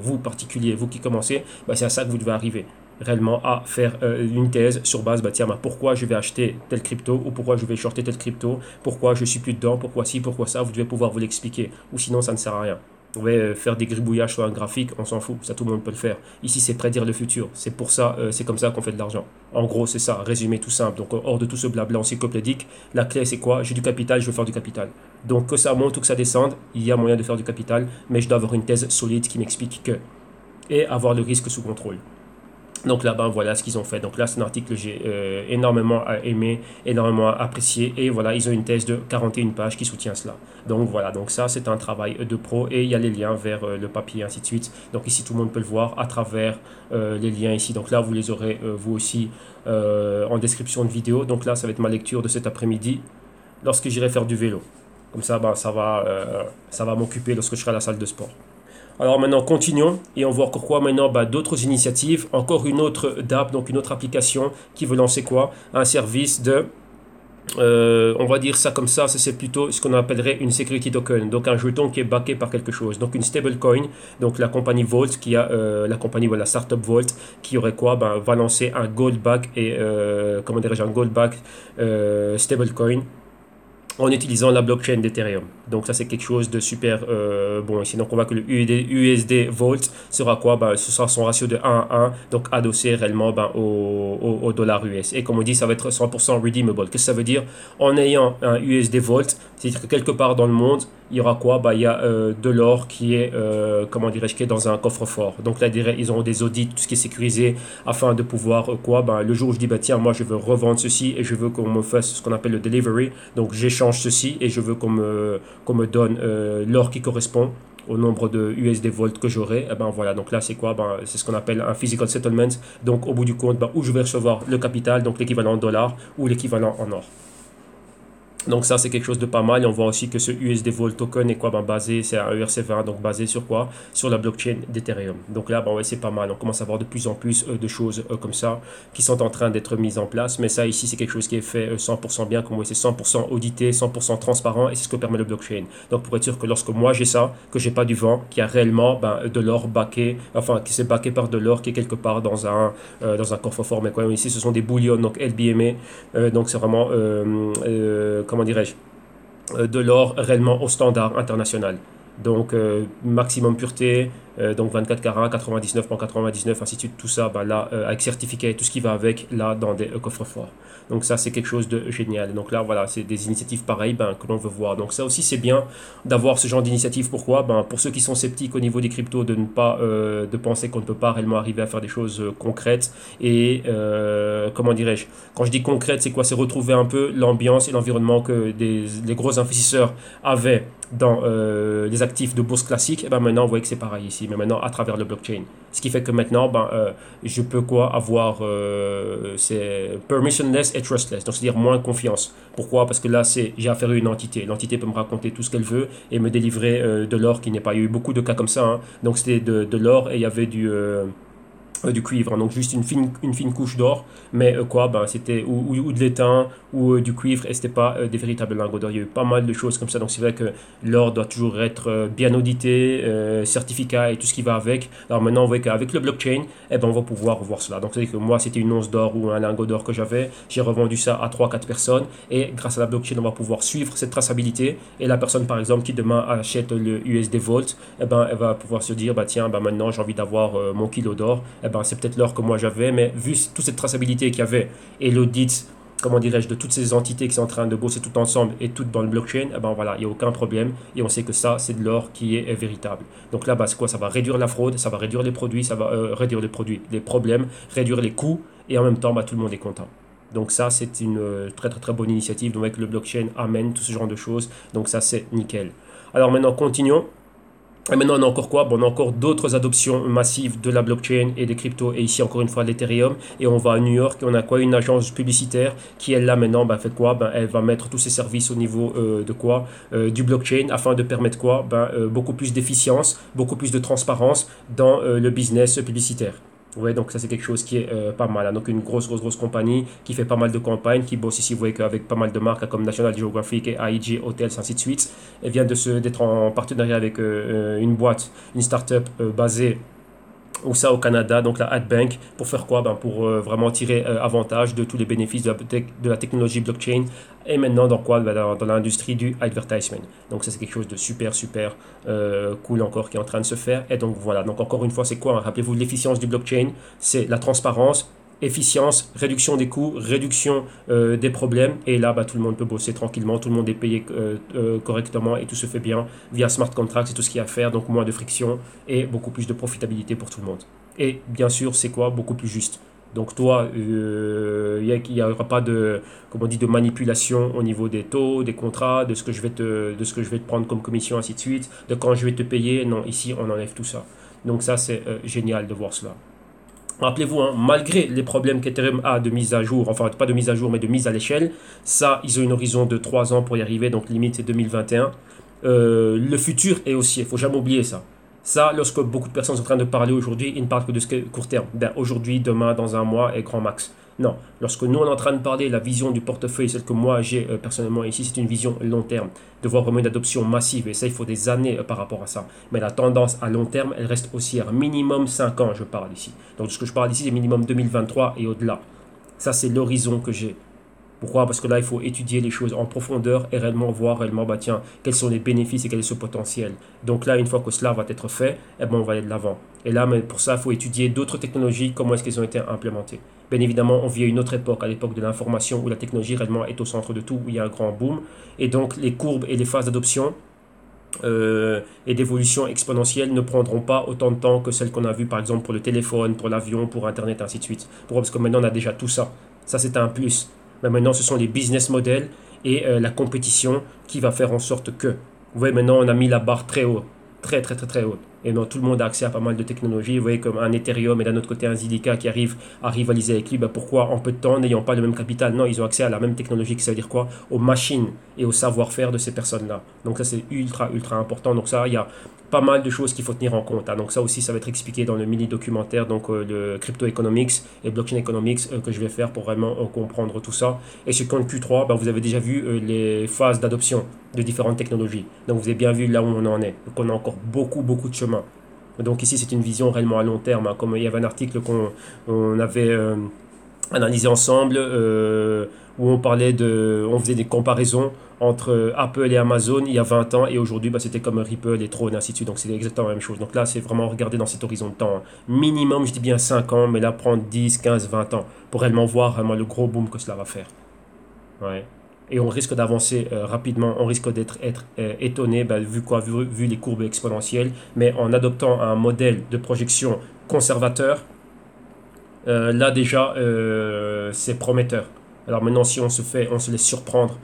vous particulier, vous qui commencez, c'est à ça que vous devez arriver. Réellement à faire une thèse sur base, pourquoi je vais acheter tel crypto ou pourquoi je vais shorter tel crypto, pourquoi je suis plus dedans, pourquoi ci, pourquoi ça, vous devez pouvoir vous l'expliquer. Ou sinon, ça ne sert à rien. Vous pouvez faire des gribouillages sur un graphique, on s'en fout, ça tout le monde peut le faire. Ici, c'est prédire le futur, c'est pour ça, c'est comme ça qu'on fait de l'argent. En gros, c'est ça, résumé tout simple. Donc, hors de tout ce blabla encyclopédique, la clé, c'est quoi? J'ai du capital, je veux faire du capital. Donc, que ça monte ou que ça descende, il y a moyen de faire du capital, mais je dois avoir une thèse solide qui m'explique que. Et avoir le risque sous contrôle. Donc là, voilà ce qu'ils ont fait. Donc là, c'est un article que j'ai énormément aimé, énormément apprécié. Et voilà, ils ont une thèse de 41 pages qui soutient cela. Donc voilà, donc ça, c'est un travail de pro. Et il y a les liens vers le papier, ainsi de suite. Donc ici, tout le monde peut le voir à travers les liens ici. Donc là, vous les aurez, vous aussi, en description de vidéo. Donc là, ça va être ma lecture de cet après-midi, lorsque j'irai faire du vélo. Comme ça, ça va m'occuper lorsque je serai à la salle de sport. Alors maintenant, continuons et on voit encore quoi maintenant, d'autres initiatives, encore une autre DApp, donc une autre application qui veut lancer quoi? Un service de, on va dire ça comme ça, c'est plutôt ce qu'on appellerait une security token, donc un jeton qui est backé par quelque chose, donc une stablecoin, donc la compagnie Vault qui a, la startup Vault qui aurait quoi? Va lancer un gold back et, un gold back stablecoin en utilisant la blockchain d'Ethereum. Donc ça c'est quelque chose de super bon ici. Donc on voit que le USD Vault sera quoi? Ce sera son ratio de 1 à 1, donc adossé réellement au dollar US. Et comme on dit, ça va être 100% redeemable. Qu'est-ce que ça veut dire? En ayant un USD Vault, c'est-à-dire que quelque part dans le monde, il y aura quoi? Il y a de l'or qui est, qui est dans un coffre-fort. Donc là, ils auront des audits, tout ce qui est sécurisé, afin de pouvoir le jour où je dis, tiens, moi je veux revendre ceci et je veux qu'on me fasse ce qu'on appelle le delivery. Donc j'échange ceci et je veux qu'on me donne l'or qui correspond au nombre de USD Volt que j'aurai. Voilà, donc là c'est quoi? C'est ce qu'on appelle un physical settlement. Donc au bout du compte, où je vais recevoir le capital, donc l'équivalent en dollars ou l'équivalent en or. Donc ça c'est quelque chose de pas mal. Et on voit aussi que ce USD Vault token est quoi? Basé, c'est un ERC20, donc basé sur quoi? Sur la blockchain d'Ethereum. Donc là, c'est pas mal. On commence à voir de plus en plus de choses comme ça qui sont en train d'être mises en place. Mais ça ici, c'est quelque chose qui est fait 100% bien. Comme vous voyez, c'est 100% audité, 100% transparent et c'est ce que permet le blockchain. Donc pour être sûr que lorsque moi j'ai ça, que j'ai pas du vent, qu'il y a réellement de l'or backé, qui s'est backé par de l'or qui est quelque part dans un coffre-fort. Mais quoi, ici ce sont des bullions, donc LBMA. Donc c'est vraiment de l'or réellement au standard international. Donc maximum pureté, donc 24 carats, 99,99, ainsi de suite, tout ça, avec certificat et tout ce qui va avec, là, dans des coffres forts. Donc ça, c'est quelque chose de génial. Donc là, voilà, c'est des initiatives pareilles que l'on veut voir. Donc ça aussi, c'est bien d'avoir ce genre d'initiative. Pourquoi? Pour ceux qui sont sceptiques au niveau des cryptos, de ne pas de penser qu'on ne peut pas réellement arriver à faire des choses concrètes. Et quand je dis concrète, c'est quoi? C'est retrouver un peu l'ambiance et l'environnement que les gros investisseurs avaient dans les actifs de bourse classique. Maintenant, on voit que c'est pareil ici. dit, mais maintenant à travers le blockchain. Ce qui fait que maintenant, je peux quoi avoir, c'est permissionless et trustless, donc c'est-à-dire moins confiance. Pourquoi? Parce que là, j'ai affaire à une entité. L'entité peut me raconter tout ce qu'elle veut et me délivrer de l'or qui n'est pas. Il y a eu beaucoup de cas comme ça, hein. Donc c'était de l'or et il y avait du cuivre, hein. Donc juste une fine couche d'or, mais c'était ou de l'étain ou du cuivre et c'était pas des véritables lingots d'or. Il y a eu pas mal de choses comme ça, donc c'est vrai que l'or doit toujours être bien audité, certificat et tout ce qui va avec. Alors maintenant on voit qu'avec le blockchain, on va pouvoir voir cela. Donc c'est à dire que moi c'était une once d'or ou un lingot d'or que j'avais, j'ai revendu ça à 3-4 personnes et grâce à la blockchain on va pouvoir suivre cette traçabilité et la personne par exemple qui demain achète le USD Vault, elle va pouvoir se dire tiens, maintenant j'ai envie d'avoir mon kilo d'or. C'est peut-être l'or que moi j'avais, mais vu toute cette traçabilité qu'il y avait et l'audit, comment dirais-je, de toutes ces entités qui sont en train de bosser tout ensemble et toutes dans le blockchain, voilà, il n'y a aucun problème et on sait que ça, c'est de l'or qui est véritable. Donc là, c'est quoi? Ça va réduire la fraude, ça va réduire les produits, ça va réduire les problèmes, réduire les coûts et en même temps, tout le monde est content. Donc ça, c'est une très très très bonne initiative. Donc avec le blockchain amène tout ce genre de choses. Donc ça, c'est nickel. Alors maintenant, continuons. Et maintenant, on a encore quoi? On a encore d'autres adoptions massives de la blockchain et des cryptos. Et ici, encore une fois, l'Ethereum. Et on va à New York et on a quoi? Une agence publicitaire qui, elle, là, maintenant, fait quoi? Elle va mettre tous ses services au niveau de quoi? Du blockchain afin de permettre quoi? Beaucoup plus d'efficience, beaucoup plus de transparence dans le business publicitaire. Ouais, donc ça c'est quelque chose qui est pas mal, hein. Donc une grosse compagnie qui fait pas mal de campagnes, qui bosse ici, vous voyez qu'avec pas mal de marques comme National Geographic et AIG Hotels, ainsi de suite. Elle vient d'être en partenariat avec une boîte, une start-up basée au Canada, donc la AdBank, pour faire quoi? Pour vraiment tirer avantage de tous les bénéfices de la technologie blockchain et maintenant dans quoi? Dans l'industrie du advertisement. Donc ça c'est quelque chose de super cool encore qui est en train de se faire. Et donc voilà, donc encore une fois c'est quoi, hein? Rappelez-vous, l'efficience du blockchain, c'est la transparence, efficience, réduction des coûts, réduction des problèmes. Et là, tout le monde peut bosser tranquillement, tout le monde est payé correctement et tout se fait bien via smart contracts, c'est tout ce qu'il y a à faire. Donc moins de friction et beaucoup plus de profitabilité pour tout le monde. Et bien sûr, c'est quoi? Beaucoup plus juste. Donc toi, il n'y aura pas de, comme on dit, de manipulation au niveau des taux, des contrats, de ce que je vais te prendre comme commission, ainsi de suite, de quand je vais te payer. Non, ici, on enlève tout ça. Donc ça, c'est génial de voir cela. Rappelez-vous, hein, malgré les problèmes qu'Ethereum a de mise à jour, enfin pas de mise à jour mais de mise à l'échelle, ça ils ont une horizon de 3 ans pour y arriver, donc limite c'est 2021. Le futur est haussier, il ne faut jamais oublier ça. Ça, lorsque beaucoup de personnes sont en train de parler aujourd'hui, ils ne parlent que de ce court terme. Aujourd'hui, demain, dans un mois et grand max. Non, lorsque nous on est en train de parler, la vision du portefeuille, celle que moi j'ai personnellement ici, c'est une vision long terme, de voir vraiment une adoption massive, et ça il faut des années par rapport à ça. Mais la tendance à long terme, elle reste haussière, minimum 5 ans je parle ici. Donc ce que je parle ici, c'est minimum 2023 et au-delà. Ça c'est l'horizon que j'ai. Pourquoi? Parce que là, il faut étudier les choses en profondeur et réellement voir tiens, quels sont les bénéfices et quel est ce potentiel. Donc là, une fois que cela va être fait, on va aller de l'avant. Et là, mais pour ça, il faut étudier d'autres technologies, comment est-ce qu'elles ont été implémentées. Bien évidemment, on vit à une autre époque, à l'époque de l'information, où la technologie réellement est au centre de tout, où il y a un grand boom. Et donc, les courbes et les phases d'adoption et d'évolution exponentielle ne prendront pas autant de temps que celles qu'on a vues, par exemple, pour le téléphone, pour l'avion, pour Internet, ainsi de suite. Pourquoi? Parce que maintenant, on a déjà tout ça. Ça, c'est un plus. Mais maintenant, ce sont les business models et la compétition qui va faire en sorte que. Vous voyez, maintenant, on a mis la barre très haut. Très haut. Et maintenant, tout le monde a accès à pas mal de technologies. Vous voyez, comme un Ethereum et d'un autre côté un Zilliqa qui arrive à rivaliser avec lui. Pourquoi en peu de temps, n'ayant pas le même capital? Non, ils ont accès à la même technologie. Ça veut dire quoi? Aux machines et au savoir-faire de ces personnes-là. Donc ça, c'est ultra important. Donc ça, il y a pas mal de choses qu'il faut tenir en compte, hein. Donc ça aussi, ça va être expliqué dans le mini-documentaire, donc le Crypto Economics et Blockchain Economics que je vais faire pour vraiment comprendre tout ça. Et sur compte Q3, vous avez déjà vu les phases d'adoption de différentes technologies. Donc vous avez bien vu là où on en est. Donc on a encore beaucoup de chemin. Donc ici, c'est une vision réellement à long terme, hein. Comme il y avait un article qu'on avait analysé ensemble, où on faisait des comparaisons entre Apple et Amazon il y a 20 ans et aujourd'hui c'était comme Ripple et Tron et ainsi de suite, donc c'est exactement la même chose. Donc là c'est vraiment regarder dans cet horizon de temps, hein. Minimum je dis bien 5 ans, mais là prendre 10, 15, 20 ans pour réellement voir vraiment le gros boom que cela va faire. Ouais. Et on risque d'avancer rapidement, on risque d'être étonné vu les courbes exponentielles, mais en adoptant un modèle de projection conservateur, là déjà c'est prometteur. Alors maintenant, si on se laisse surprendre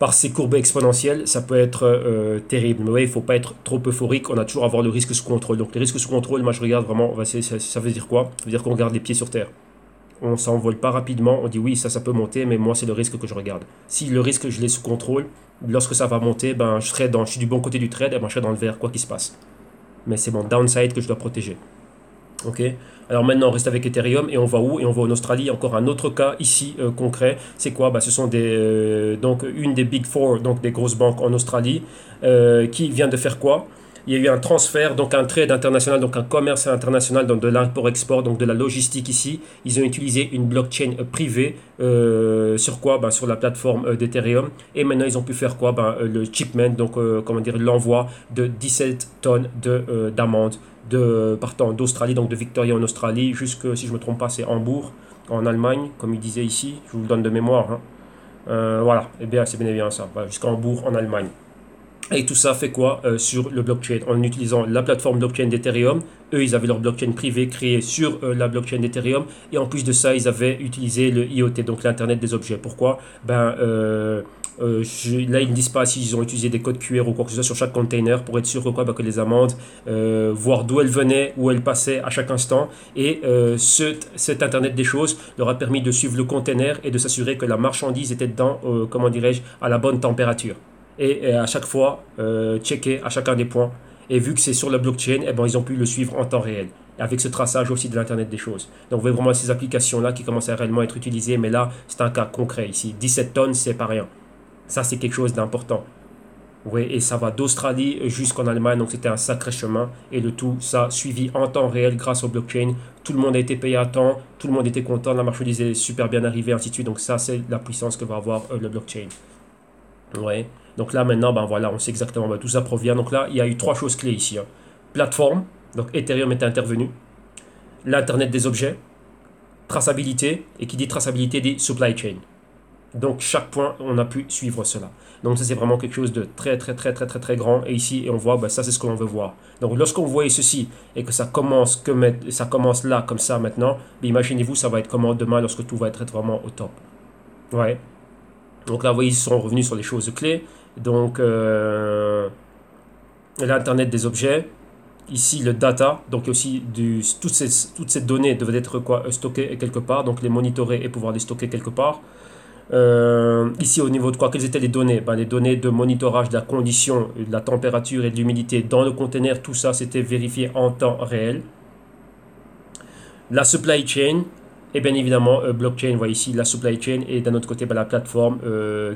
par ces courbes exponentielles, ça peut être terrible. Mais ouais, il ne faut pas être trop euphorique, on a toujours à avoir le risque sous contrôle. Donc les risques sous contrôle, moi je regarde vraiment, ça veut dire quoi? Ça veut dire qu'on garde les pieds sur terre. On s'envole pas rapidement, on dit oui, ça peut monter, mais moi c'est le risque que je regarde. Si le risque je l'ai sous contrôle, lorsque ça va monter, ben, je suis du bon côté du trade, et ben, je serai dans le vert, quoi qu'il se passe. Mais c'est mon downside que je dois protéger. Ok. Alors maintenant on reste avec Ethereum et on va où? Et on va en Australie. Encore un autre cas ici concret. C'est quoi? Ce sont donc une des Big Four, donc des grosses banques en Australie, qui vient de faire quoi? Il y a eu un transfert, donc un trade international, donc un commerce international, donc de l'import-export, donc de la logistique ici. Ils ont utilisé une blockchain privée sur quoi? Sur la plateforme d'Ethereum. Et maintenant, ils ont pu faire quoi? Le shipment, donc comment dire, l'envoi de 17 tonnes d'amandes partant d'Australie, donc de Victoria en Australie, jusque, si je ne me trompe pas, c'est Hambourg, en Allemagne, comme il disait ici. Je vous le donne de mémoire. Voilà, et bien, c'est bien et bien ça. Voilà, jusqu'à Hambourg, en Allemagne. Et tout ça fait quoi sur le blockchain? En utilisant la plateforme blockchain d'Ethereum. Eux, ils avaient leur blockchain privé créé sur la blockchain d'Ethereum. Et en plus de ça, ils avaient utilisé le IoT, donc l'Internet des objets. Pourquoi? Là, ils ne disent pas s'ils ont utilisé des codes QR ou quoi que ce soit sur chaque container pour être sûr que les amendes, voir d'où elles venaient, où elles passaient à chaque instant. Et cet Internet des choses leur a permis de suivre le container et de s'assurer que la marchandise était comment dirais-je, à la bonne température. Et à chaque fois, checker à chacun des points. Et vu que c'est sur la blockchain, ils ont pu le suivre en temps réel. Avec ce traçage aussi de l'Internet des choses. Donc vous voyez vraiment ces applications-là qui commencent à réellement être utilisées. Mais là, c'est un cas concret ici. 17 tonnes, c'est pas rien. Ça, c'est quelque chose d'important. Oui, et ça va d'Australie jusqu'en Allemagne, donc c'était un sacré chemin. Et le tout, ça suivi en temps réel grâce au blockchain. Tout le monde a été payé à temps, tout le monde était content, la marchandise est super bien arrivée, ainsi de suite. Donc ça, c'est la puissance que va avoir le blockchain. Ouais. Donc là, maintenant, voilà, on sait exactement d'où ça provient. Donc là, il y a eu 3 choses clés ici. Plateforme, donc Ethereum est intervenu. L'Internet des objets, traçabilité, et qui dit traçabilité dit supply chain. Donc chaque point, on a pu suivre cela. Donc ça, c'est vraiment quelque chose de très très très très très très grand. Et ici, on voit, ça c'est ce que l'on veut voir. Donc lorsqu'on voit ceci et que ça commence là comme ça maintenant, imaginez-vous, ça va être comment demain lorsque tout va être vraiment au top. Ouais. Donc là, vous voyez, ils sont revenus sur les choses clés. Donc l'Internet des objets. Ici, le data, donc aussi toutes ces données doivent être stockées quelque part, donc les monitorer et pouvoir les stocker quelque part. Ici, au niveau de quoi? Quelles étaient les données? Les données de monitorage de la condition, de la température et de l'humidité dans le conteneur, tout ça, c'était vérifié en temps réel. La supply chain, et bien évidemment, blockchain, vous voyez ici la supply chain, et d'un autre côté, la plateforme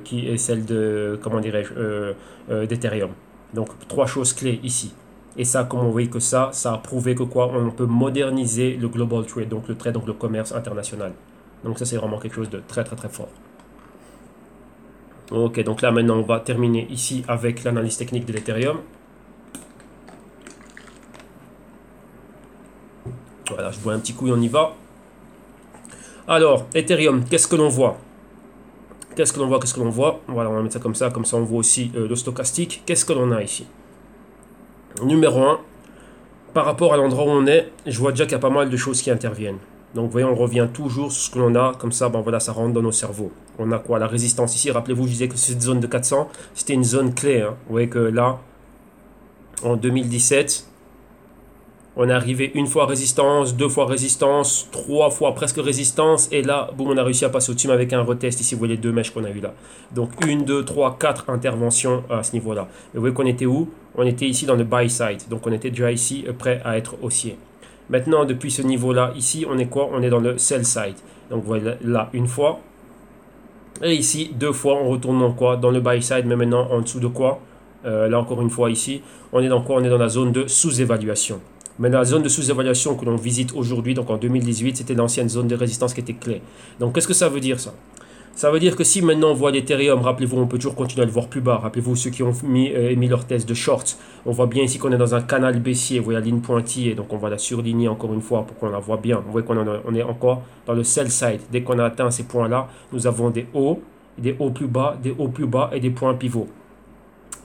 qui est celle de, comment dirais-je, d'Ethereum. Donc, 3 choses clés ici. Et ça, comme on voit que ça a prouvé que on peut moderniser le global trade, donc le trade, donc le commerce international. Donc ça, c'est vraiment quelque chose de très très très fort. Ok, donc là maintenant on va terminer ici avec l'analyse technique de l'Ethereum. Voilà, je bois un petit coup et on y va. Alors, Ethereum, qu'est-ce que l'on voit? Qu'est-ce que l'on voit? Voilà, on va mettre ça comme ça on voit aussi le stochastique. Qu'est-ce que l'on a ici? Numéro 1, par rapport à l'endroit où on est, je vois déjà qu'il y a pas mal de choses qui interviennent. Donc, vous voyez, on revient toujours sur ce que l'on a, comme ça, voilà, ça rentre dans nos cerveaux. On a quoi? La résistance ici, rappelez-vous, je disais que cette zone de 400, c'était une zone clé. Vous voyez que là, en 2017, on est arrivé une fois résistance, 2 fois résistance, 3 fois presque résistance, et là, boum, on a réussi à passer au-dessus avec un retest. Ici, vous voyez les 2 mèches qu'on a eu là. Donc, 1, 2, 3, 4 interventions à ce niveau-là. Et vous voyez qu'on était où? On était ici dans le buy side. Donc, on était déjà ici prêt à être haussier. Maintenant, depuis ce niveau-là, ici, on est quoi? On est dans le sell side. Donc, vous voyez là, une fois. Et ici, 2 fois, on retourne dans quoi? Dans le buy side, mais maintenant, en dessous de quoi? Là, encore une fois, ici, on est dans quoi? On est dans la zone de sous-évaluation. Mais la zone de sous-évaluation que l'on visite aujourd'hui, donc en 2018, c'était l'ancienne zone de résistance qui était clé. Donc, qu'est-ce que ça veut dire, ça? Ça veut dire que si maintenant on voit l'Ethereum, rappelez-vous, on peut toujours continuer à le voir plus bas. Rappelez-vous ceux qui ont émis leur thèse de short. On voit bien ici qu'on est dans un canal baissier. Vous voyez la ligne pointillée. Donc on va la surligner encore une fois pour qu'on la voit bien. Vous voyez qu'on est encore dans le sell side. Dès qu'on a atteint ces points-là, nous avons des hauts plus bas, des hauts plus bas et des points pivots.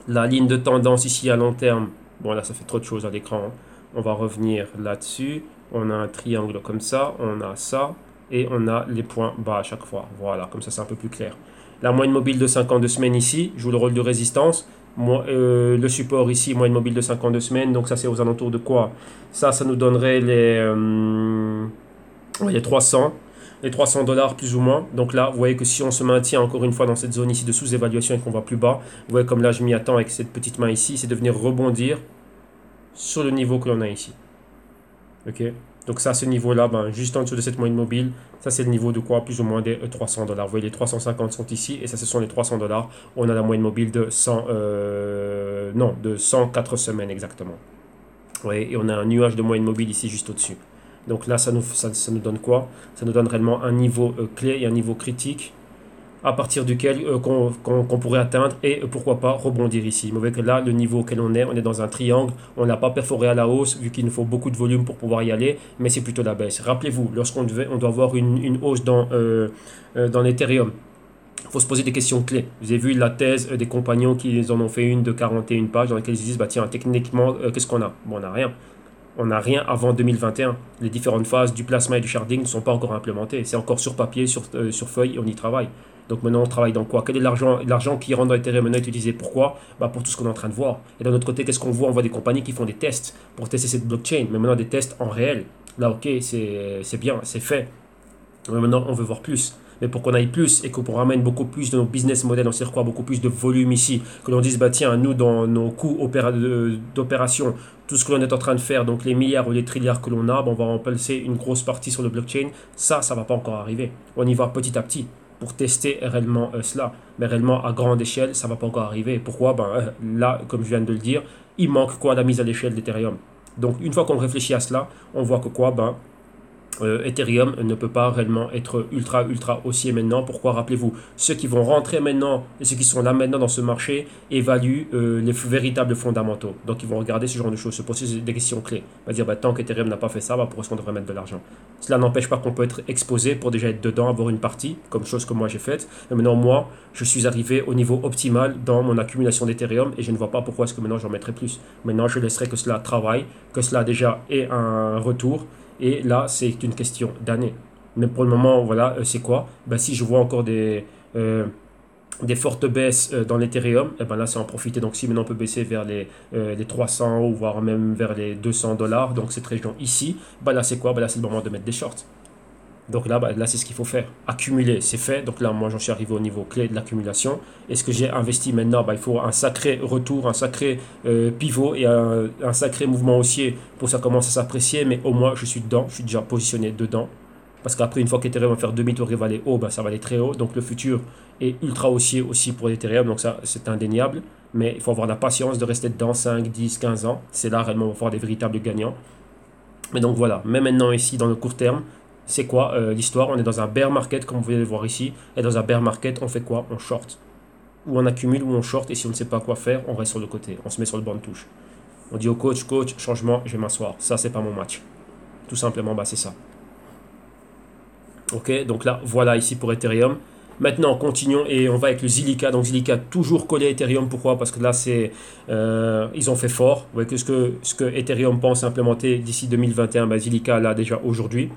La ligne de tendance ici à long terme. Bon là ça fait trop de choses à l'écran. On va revenir là-dessus. On a un triangle comme ça. On a ça. Et on a les points bas à chaque fois. Voilà, comme ça c'est un peu plus clair. La moyenne mobile de 52 semaines ici joue le rôle de résistance. Le support ici, moyenne mobile de 52 semaines. Donc ça, c'est aux alentours de quoi? Ça nous donnerait les 300. Les 300 dollars plus ou moins. Donc là, vous voyez que si on se maintient encore une fois dans cette zone ici de sous-évaluation et qu'on va plus bas, vous voyez comme là, je m'y attends avec cette petite main ici, c'est de venir rebondir sur le niveau que l'on a ici. Ok. Donc ça, ce niveau-là, ben, juste en dessous de cette moyenne mobile, ça c'est le niveau de quoi? Plus ou moins des 300 dollars. Vous voyez, les 350 sont ici et ça, ce sont les 300 dollars. On a la moyenne mobile de 104 semaines exactement. Vous voyez, et on a un nuage de moyenne mobile ici juste au-dessus. Donc là, ça nous donne quoi? Ça nous donne réellement un niveau clé et un niveau critique à partir duquel qu'on pourrait atteindre et pourquoi pas rebondir ici. Vous voyez que là, le niveau auquel on est dans un triangle, on n'a pas perforé à la hausse vu qu'il nous faut beaucoup de volume pour pouvoir y aller, mais c'est plutôt la baisse. Rappelez-vous, lorsqu'on doit avoir une hausse dans l'Ethereum, il faut se poser des questions clés. Vous avez vu la thèse des compagnons qui en ont fait une de 41 pages dans laquelle ils disent, bah tiens, techniquement, qu'est-ce qu'on a? Bon, on n'a rien. On n'a rien avant 2021. Les différentes phases du plasma et du sharding ne sont pas encore implémentées. C'est encore sur papier, sur feuille, et on y travaille. Donc maintenant, on travaille dans quoi? Quel est l'argent qui rentre dans Ethereum maintenant utilisé? Pourquoi? Bah pour tout ce qu'on est en train de voir. Et d'un autre côté, qu'est-ce qu'on voit? On voit des compagnies qui font des tests pour tester cette blockchain. Mais maintenant, des tests en réel. Là, ok, c'est bien, c'est fait. Mais maintenant, on veut voir plus. Mais pour qu'on aille plus et qu'on ramène beaucoup plus de nos business models, on sait quoi, beaucoup plus de volume ici, que l'on dise, bah tiens, nous, dans nos coûts d'opération, tout ce que l'on est en train de faire, donc les milliards ou les trilliards que l'on a, on va remplacer une grosse partie sur le blockchain. Ça ne va pas encore arriver. On y va petit à petit pour tester réellement cela. Mais réellement, à grande échelle, ça ne va pas encore arriver. Pourquoi? Là, comme je viens de le dire, il manque quoi? La mise à l'échelle d'Ethereum. Donc, une fois qu'on réfléchit à cela, on voit que quoi? Ethereum ne peut pas réellement être ultra haussier maintenant. Pourquoi? Rappelez-vous, ceux qui vont rentrer maintenant et ceux qui sont là maintenant dans ce marché évaluent les véritables fondamentaux. Donc ils vont regarder ce genre de choses, se poser des questions clés. On va dire, tant qu'Ethereum n'a pas fait ça, pourquoi est-ce qu'on devrait mettre de l'argent? Cela n'empêche pas qu'on peut être exposé pour déjà être dedans, avoir une partie, comme chose que moi j'ai faite. Mais maintenant, moi, je suis arrivé au niveau optimal dans mon accumulation d'Ethereum et je ne vois pas pourquoi est-ce que maintenant j'en mettrai plus. Maintenant, je laisserai que cela travaille, que cela déjà ait un retour. Et là, c'est une question d'année. Mais pour le moment, voilà, c'est quoi? Si je vois encore des fortes baisses dans l'Ethereum, là, c'est en profiter. Donc, si maintenant on peut baisser vers les 300 ou voire même vers les 200 dollars, donc cette région ici, là, c'est quoi? Là, c'est le moment de mettre des shorts. Donc là, c'est ce qu'il faut faire. Accumuler, c'est fait. Donc là, moi, j'en suis arrivé au niveau clé de l'accumulation. Et ce que j'ai investi maintenant, il faut un sacré retour, un sacré pivot et un sacré mouvement haussier pour que ça commence à s'apprécier. Mais au moins, je suis dedans. Je suis déjà positionné dedans. Parce qu'après, une fois qu'Ethereum va faire demi-tour et va aller haut, ça va aller très haut. Donc le futur est ultra haussier aussi pour Ethereum. Donc ça, c'est indéniable. Mais il faut avoir la patience de rester dedans 5, 10, 15 ans. C'est là réellement on va voir des véritables gagnants. Mais donc voilà, mais maintenant ici, dans le court terme, c'est quoi l'histoire? On est dans un bear market, comme vous pouvez le voir ici. Et dans un bear market, on fait quoi? On short. Ou on accumule, ou on short. Et si on ne sait pas quoi faire, on reste sur le côté. On se met sur le banc de touche. On dit au coach, changement, je vais m'asseoir. Ça, c'est pas mon match. Tout simplement, c'est ça. Ok, donc là, voilà ici pour Ethereum. Maintenant, continuons et on va avec le Zilliqa. Donc Zilliqa toujours collé à Ethereum. Pourquoi? Parce que là, ils ont fait fort. Vous voyez que ce que Ethereum pense implémenter d'ici 2021, Zilliqa là déjà aujourd'hui.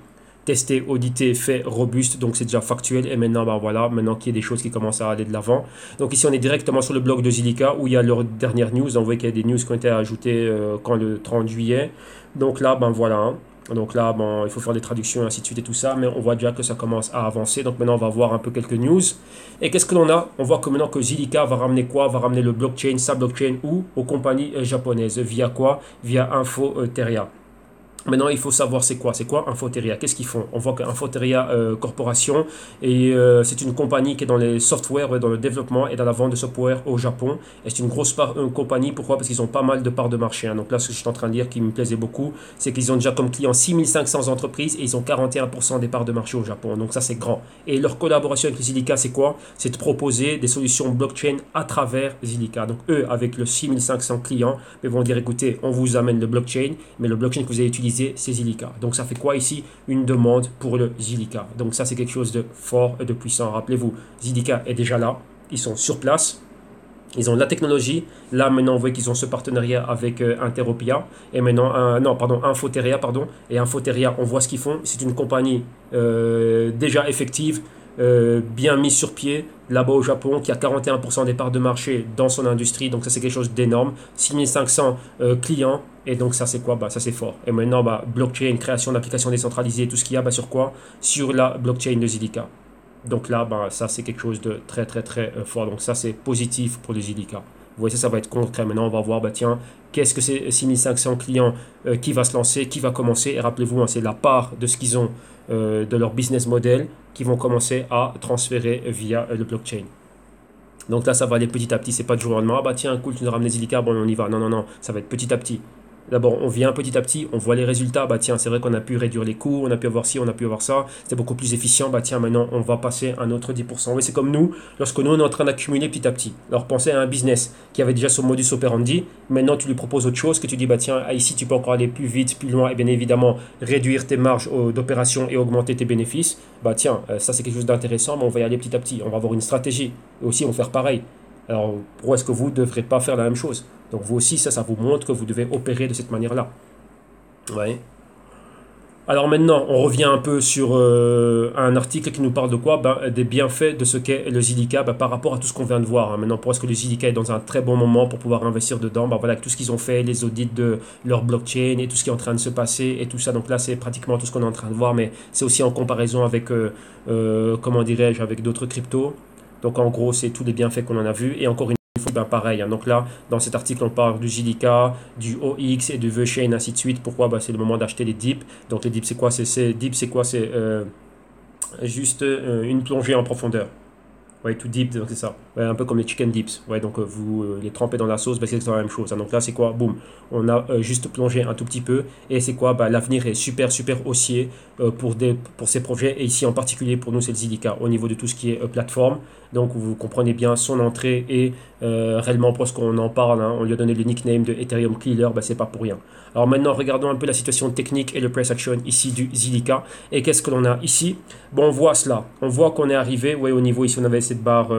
Testé, audité, fait, robuste, donc c'est déjà factuel. Et maintenant, maintenant qu'il y a des choses qui commencent à aller de l'avant. Donc ici, on est directement sur le blog de Zilliqa où il y a leur dernière news. Donc, vous voyez qu'il y a des news qui ont été ajoutées quand le 30 juillet. Donc là, voilà. Donc là, il faut faire des traductions, ainsi de suite et tout ça. Mais on voit déjà que ça commence à avancer. Donc maintenant, on va voir un peu quelques news. Et qu'est-ce que l'on a? On voit que maintenant que Zilliqa va ramener quoi? Va ramener le blockchain, sa blockchain ou aux compagnies japonaises. Via quoi? Via Infoteria. Maintenant, il faut savoir c'est quoi Infoteria. Qu'est-ce qu'ils font? On voit qu'Infoteria Corporation, et c'est une compagnie qui est dans les softwares, dans le développement et dans la vente de software au Japon. Et c'est une grosse compagnie. Pourquoi? Parce qu'ils ont pas mal de parts de marché. Donc là, ce que je suis en train de dire qui me plaisait beaucoup, c'est qu'ils ont déjà comme clients 6500 entreprises et ils ont 41% des parts de marché au Japon. Donc ça, c'est grand. Et leur collaboration avec Zilliqa, c'est quoi? C'est de proposer des solutions blockchain à travers Zilliqa. Donc eux, avec le 6500 clients, ils vont dire, écoutez, on vous amène le blockchain, mais le blockchain que vous avez utilisé, c'est Zilliqa. Donc ça fait quoi ici? Une demande pour le Zilliqa. Donc ça, c'est quelque chose de fort et de puissant. Rappelez-vous, Zilliqa est déjà là. Ils sont sur place. Ils ont de la technologie. Là, maintenant, vous voyez qu'ils ont ce partenariat avec Interopia. Et maintenant, Infoteria, Et Infoteria, on voit ce qu'ils font. C'est une compagnie déjà effective. bien mise sur pied là-bas au Japon, qui a 41% des parts de marché dans son industrie. Donc ça, c'est quelque chose d'énorme. 6500 clients. Et donc ça, c'est quoi? Ça, c'est fort. Et maintenant, blockchain, création d'applications décentralisées, tout ce qu'il y a, sur quoi? Sur la blockchain de Zilliqa. Donc là, ça, c'est quelque chose de très, très, très fort. Donc ça, c'est positif pour le Zilliqa. Vous voyez, ça va être concret. Maintenant, on va voir, tiens, qu'est-ce que c'est 6500 clients qui va se lancer, qui va commencer. Et rappelez-vous, c'est la part de ce qu'ils ont de leur business model qui vont commencer à transférer via le blockchain. Donc là, ça va aller petit à petit. C'est pas du jour au lendemain. Tiens, cool, tu nous ramènes Zilliqa, bon, on y va. Non, non, non, ça va être petit à petit. D'abord, on vient petit à petit, on voit les résultats. Tiens, c'est vrai qu'on a pu réduire les coûts, on a pu avoir ci, on a pu avoir ça. C'est beaucoup plus efficient. Tiens, maintenant, on va passer un autre 10%. Oui, c'est comme nous, lorsque nous, on est en train d'accumuler petit à petit. Alors, pensez à un business qui avait déjà son modus operandi. Maintenant, tu lui proposes autre chose, que tu dis, tiens, ici, tu peux encore aller plus vite, plus loin, et bien évidemment, réduire tes marges d'opération et augmenter tes bénéfices. Tiens, ça, c'est quelque chose d'intéressant, mais on va y aller petit à petit. On va avoir une stratégie. Et aussi, on va faire pareil. Alors, pourquoi est-ce que vous ne devrez pas faire la même chose? Donc, vous aussi, ça vous montre que vous devez opérer de cette manière-là. Ouais. Alors maintenant, on revient un peu sur un article qui nous parle de quoi? Des bienfaits de ce qu'est le Zilliqa par rapport à tout ce qu'on vient de voir. Maintenant, pourquoi est-ce que le Zilliqa est dans un très bon moment pour pouvoir investir dedans? Voilà, avec tout ce qu'ils ont fait, les audits de leur blockchain et tout ce qui est en train de se passer et tout ça. Donc là, c'est pratiquement tout ce qu'on est en train de voir, mais c'est aussi en comparaison avec, comment dirais-je, avec d'autres cryptos. Donc en gros, c'est tous les bienfaits qu'on en a vus. Et encore une fois, pareil. Donc là, dans cet article, on parle du Zilliqa, du OX et du VeChain, ainsi de suite. Pourquoi? C'est le moment d'acheter les dips. Donc les dips, c'est quoi? Dips, c'est quoi? C'est juste une plongée en profondeur. Ouais, tout deep, donc c'est ça. Ouais, un peu comme les chicken dips. Ouais, donc vous les trempez dans la sauce, c'est exactement la même chose. Donc là, c'est quoi? Boum. On a juste plongé un tout petit peu. Et c'est quoi? L'avenir est super, super haussier pour ces projets. Et ici, en particulier, pour nous, c'est le Zilliqa au niveau de tout ce qui est plateforme. Donc, vous comprenez bien son entrée et réellement, pour ce qu'on en parle, on lui a donné le nickname de Ethereum Killer, c'est pas pour rien. Alors maintenant, regardons un peu la situation technique et le price action ici du Zilliqa. Et qu'est-ce que l'on a ici? On voit cela. On voit qu'on est arrivé, au niveau ici, on avait cette barre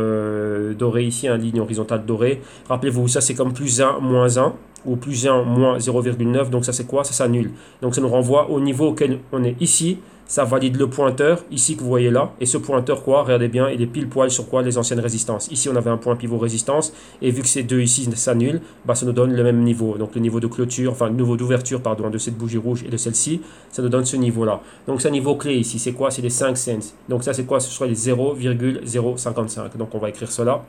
dorée ici, une ligne horizontale dorée. Rappelez-vous, ça c'est comme plus 1, moins 1, ou plus 1, moins 0,9. Donc ça c'est quoi? Ça s'annule. Donc ça nous renvoie au niveau auquel on est ici. Ça valide le pointeur, ici que vous voyez là. Et ce pointeur, regardez bien, il est pile poil sur quoi? Les anciennes résistances. Ici, on avait un point pivot résistance. Et vu que ces deux ici s'annulent, ça nous donne le même niveau. Donc le niveau de clôture, enfin le niveau d'ouverture, de cette bougie rouge et de celle-ci, ça nous donne ce niveau-là. Donc c'est un niveau clé ici. C'est quoi? C'est les 5 cents. Donc ça, c'est quoi? Ce sera les 0,055. Donc on va écrire cela.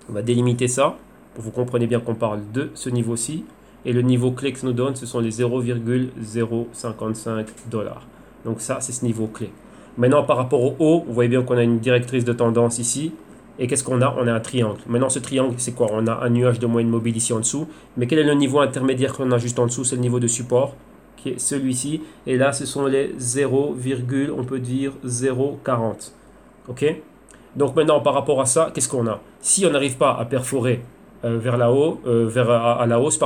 On va délimiter ça. Pour que vous compreniez bien qu'on parle de ce niveau-ci. Et le niveau clé que ça nous donne, ce sont les 0,055 $. Donc ça, c'est ce niveau clé. Maintenant, par rapport au haut, vous voyez bien qu'on a une directrice de tendance ici. Et qu'est-ce qu'on a? On a un triangle. Maintenant, ce triangle, c'est quoi? On a un nuage de moyenne mobile ici en dessous. Mais quel est le niveau intermédiaire qu'on a juste en dessous? C'est le niveau de support, qui est celui-ci. Et là, ce sont les 0, on peut dire 0,40. OK? Donc maintenant, par rapport à ça, qu'est-ce qu'on a? Si on n'arrive pas à perforer vers la hausse,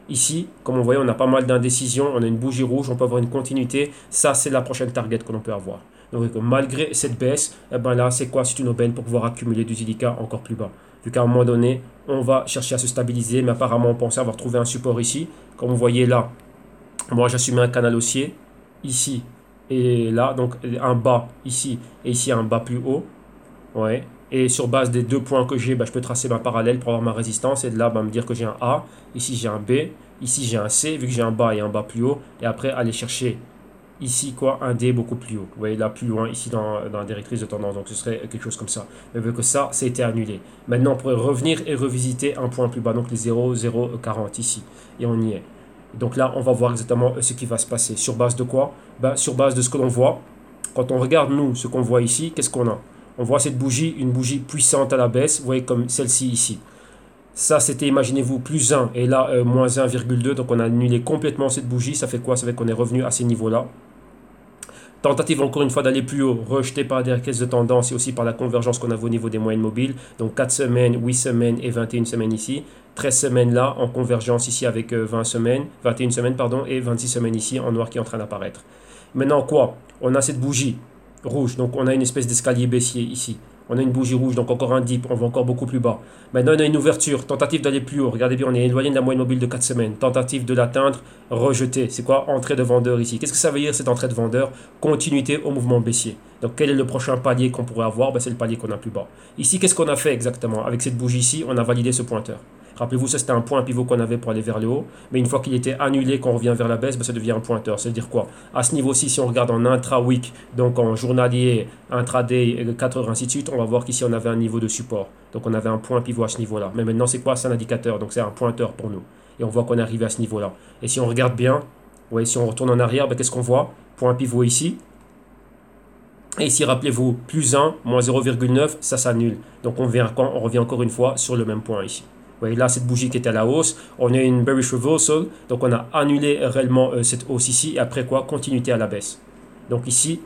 ici, comme on voit, on a pas mal d'indécision, on a une bougie rouge, on peut avoir une continuité. Ça, c'est la prochaine target que l'on peut avoir. Donc, malgré cette baisse, là, c'est quoi? C'est une aubaine pour pouvoir accumuler du Zilliqa encore plus bas. Vu qu'à un moment donné, on va chercher à se stabiliser, mais apparemment, on pensait avoir trouvé un support ici. Comme vous voyez là, moi, j'assumais un canal haussier, ici et là, donc un bas ici et ici un bas plus haut. Ouais. Et sur base des deux points que j'ai, je peux tracer ma parallèle pour avoir ma résistance. Et de là, me dire que j'ai un A. Ici, j'ai un B. Ici, j'ai un C, vu que j'ai un bas et un bas plus haut. Et après, aller chercher ici, un D beaucoup plus haut. Vous voyez, là, plus loin, ici, dans la directrice de tendance. Donc, ce serait quelque chose comme ça. Mais vu que ça a été annulé. Maintenant, on pourrait revenir et revisiter un point plus bas. Donc, les 0,040 ici. Et on y est. Donc là, on va voir exactement ce qui va se passer. Sur base de quoi? Sur base de ce que l'on voit. Quand on regarde, nous, ce qu'on voit ici, qu'est-ce qu'on a? On voit cette bougie, une bougie puissante à la baisse, vous voyez comme celle-ci ici. Ça, c'était, imaginez-vous, plus 1 et là, moins 1,2. Donc, on a annulé complètement cette bougie. Ça fait quoi? Ça fait qu'on est revenu à ces niveaux-là. Tentative, encore une fois, d'aller plus haut, rejeté par des caisses de tendance et aussi par la convergence qu'on a au niveau des moyennes mobiles. Donc, 4 semaines, 8 semaines et 21 semaines ici. 13 semaines là, en convergence ici avec 21 semaines, et 26 semaines ici en noir qui est en train d'apparaître. Maintenant, quoi? On a cette bougie rouge, donc on a une espèce d'escalier baissier ici. On a une bougie rouge, donc encore un dip, on va encore beaucoup plus bas. Maintenant, on a une ouverture, tentative d'aller plus haut. Regardez bien, on est éloigné de la moyenne mobile de 4 semaines. Tentative de l'atteindre, rejeté. C'est quoi? Entrée de vendeur ici. Qu'est-ce que ça veut dire cette entrée de vendeur? Continuité au mouvement baissier. Donc, quel est le prochain palier qu'on pourrait avoir? Ben, c'est le palier qu'on a plus bas. Ici, qu'est-ce qu'on a fait exactement? Avec cette bougie ici, on a validé ce pointeur. Rappelez-vous, ça c'était un point pivot qu'on avait pour aller vers le haut. Mais une fois qu'il était annulé, quand on revient vers la baisse, ben, ça devient un pointeur. Ça veut dire quoi? À ce niveau-ci, si on regarde en intra-week, donc en journalier, intraday, 4 heures, ainsi de suite, on va voir qu'ici on avait un niveau de support. Donc on avait un point pivot à ce niveau-là. Mais maintenant, c'est quoi? C'est un indicateur. Donc c'est un pointeur pour nous. Et on voit qu'on est arrivé à ce niveau-là. Et si on regarde bien, ouais, si on retourne en arrière, ben, qu'est-ce qu'on voit? Point pivot ici. Et ici, rappelez-vous, plus 1, moins 0,9, ça s'annule. Donc on revient encore une fois sur le même point ici. Vous voyez là, cette bougie qui était à la hausse, on a une bearish reversal, donc on a annulé réellement cette hausse ici, et après quoi, continuité à la baisse. Donc ici,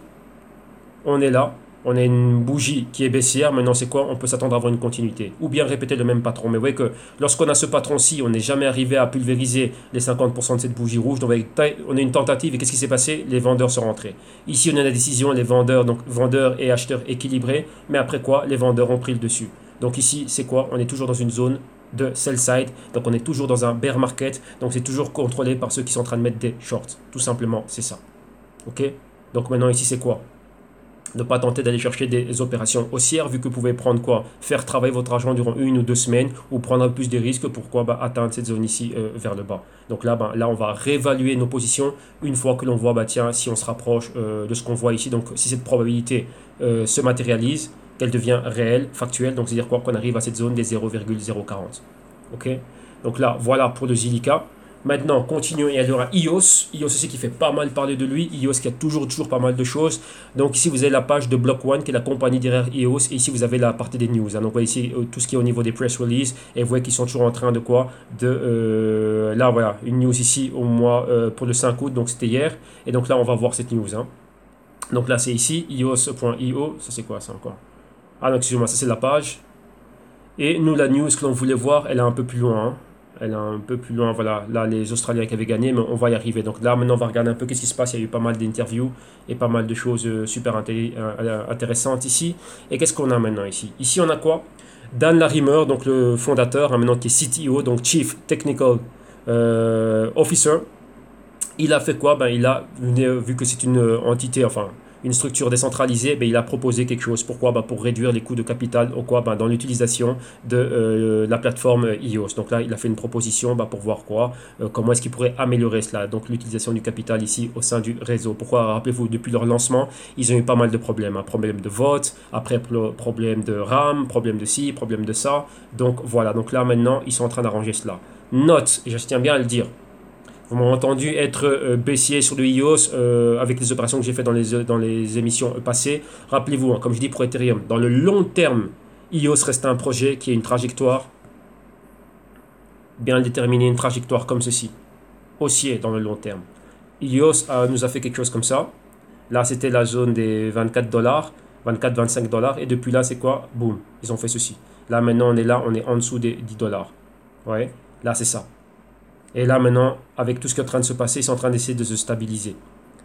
on est là, on a une bougie qui est baissière, maintenant c'est quoi? On peut s'attendre à avoir une continuité, ou bien répéter le même patron. Mais vous voyez que lorsqu'on a ce patron-ci, on n'est jamais arrivé à pulvériser les 50% de cette bougie rouge, donc on a une tentative, et qu'est-ce qui s'est passé? Les vendeurs sont rentrés. Ici, on a la décision, les vendeurs, donc vendeurs et acheteurs équilibrés, mais après quoi, les vendeurs ont pris le dessus. Donc ici, c'est quoi? On est toujours dans une zone de sell side, donc on est toujours dans un bear market, donc c'est toujours contrôlé par ceux qui sont en train de mettre des shorts, tout simplement, c'est ça. Ok? Donc maintenant ici c'est quoi? Ne pas tenter d'aller chercher des opérations haussières, vu que vous pouvez prendre quoi? Faire travailler votre argent durant 1 ou 2 semaines, ou prendre plus des risques pour quoi? Atteindre cette zone ici vers le bas. Donc là, là on va réévaluer nos positions une fois que l'on voit, tiens, si on se rapproche de ce qu'on voit ici, donc si cette probabilité se matérialise, qu'elle devient réelle, factuelle, donc c'est-à-dire quoi? Qu'on arrive à cette zone des 0,040. Ok? Donc là, voilà pour le Zilliqa. Maintenant, continuons et il y aura EOS. EOS aussi qui fait pas mal parler de lui. EOS qui a toujours pas mal de choses. Donc ici, vous avez la page de Block One qui est la compagnie derrière EOS. Et ici, vous avez la partie des news. Donc vous voyez ici tout ce qui est au niveau des press releases. Et vous voyez qu'ils sont toujours en train de quoi? Là, voilà, une news ici au mois pour le 5 août. Donc c'était hier. Et donc là, on va voir cette news. Donc là, c'est ici, EOS.io. Ça, c'est quoi ça encore? Ah non, excusez-moi, ça c'est la page. Et nous, la news que l'on voulait voir, elle est un peu plus loin. Elle est un peu plus loin, voilà. Là, les Australiens qui avaient gagné, mais on va y arriver. Donc là, maintenant, on va regarder un peu qu'est-ce qui se passe. Il y a eu pas mal d'interviews et pas mal de choses super intéressantes ici. Et qu'est-ce qu'on a maintenant ici? Ici, on a quoi? Dan Larimer, donc le fondateur, maintenant qui est CTO, donc Chief Technical Officer. Il a fait quoi? Il a, vu que c'est une entité, enfin, une structure décentralisée, il a proposé quelque chose. Pourquoi? Pour réduire les coûts de capital dans l'utilisation de la plateforme EOS. Donc là, il a fait une proposition pour voir quoi, comment est-ce qu'il pourrait améliorer cela. Donc l'utilisation du capital ici au sein du réseau. Pourquoi? Rappelez-vous, depuis leur lancement, ils ont eu pas mal de problèmes. Un problème de vote, après problème de RAM, problème de ci, problème de ça. Donc voilà, donc là maintenant, ils sont en train d'arranger cela. Note, et je tiens bien à le dire, vous m'avez entendu être baissier sur le EOS avec les opérations que j'ai fait dans les émissions passées. Rappelez-vous, comme je dis pour Ethereum, dans le long terme, EOS reste un projet qui a une trajectoire bien déterminée, une trajectoire comme ceci, haussier dans le long terme. EOS nous a fait quelque chose comme ça. Là, c'était la zone des 24 dollars, 24-25 dollars. Et depuis là, c'est quoi? Boum, ils ont fait ceci. Là, maintenant, on est là, on est en dessous des 10 dollars. Ouais, là, c'est ça. Et là maintenant, avec tout ce qui est en train de se passer, ils sont en train d'essayer de se stabiliser.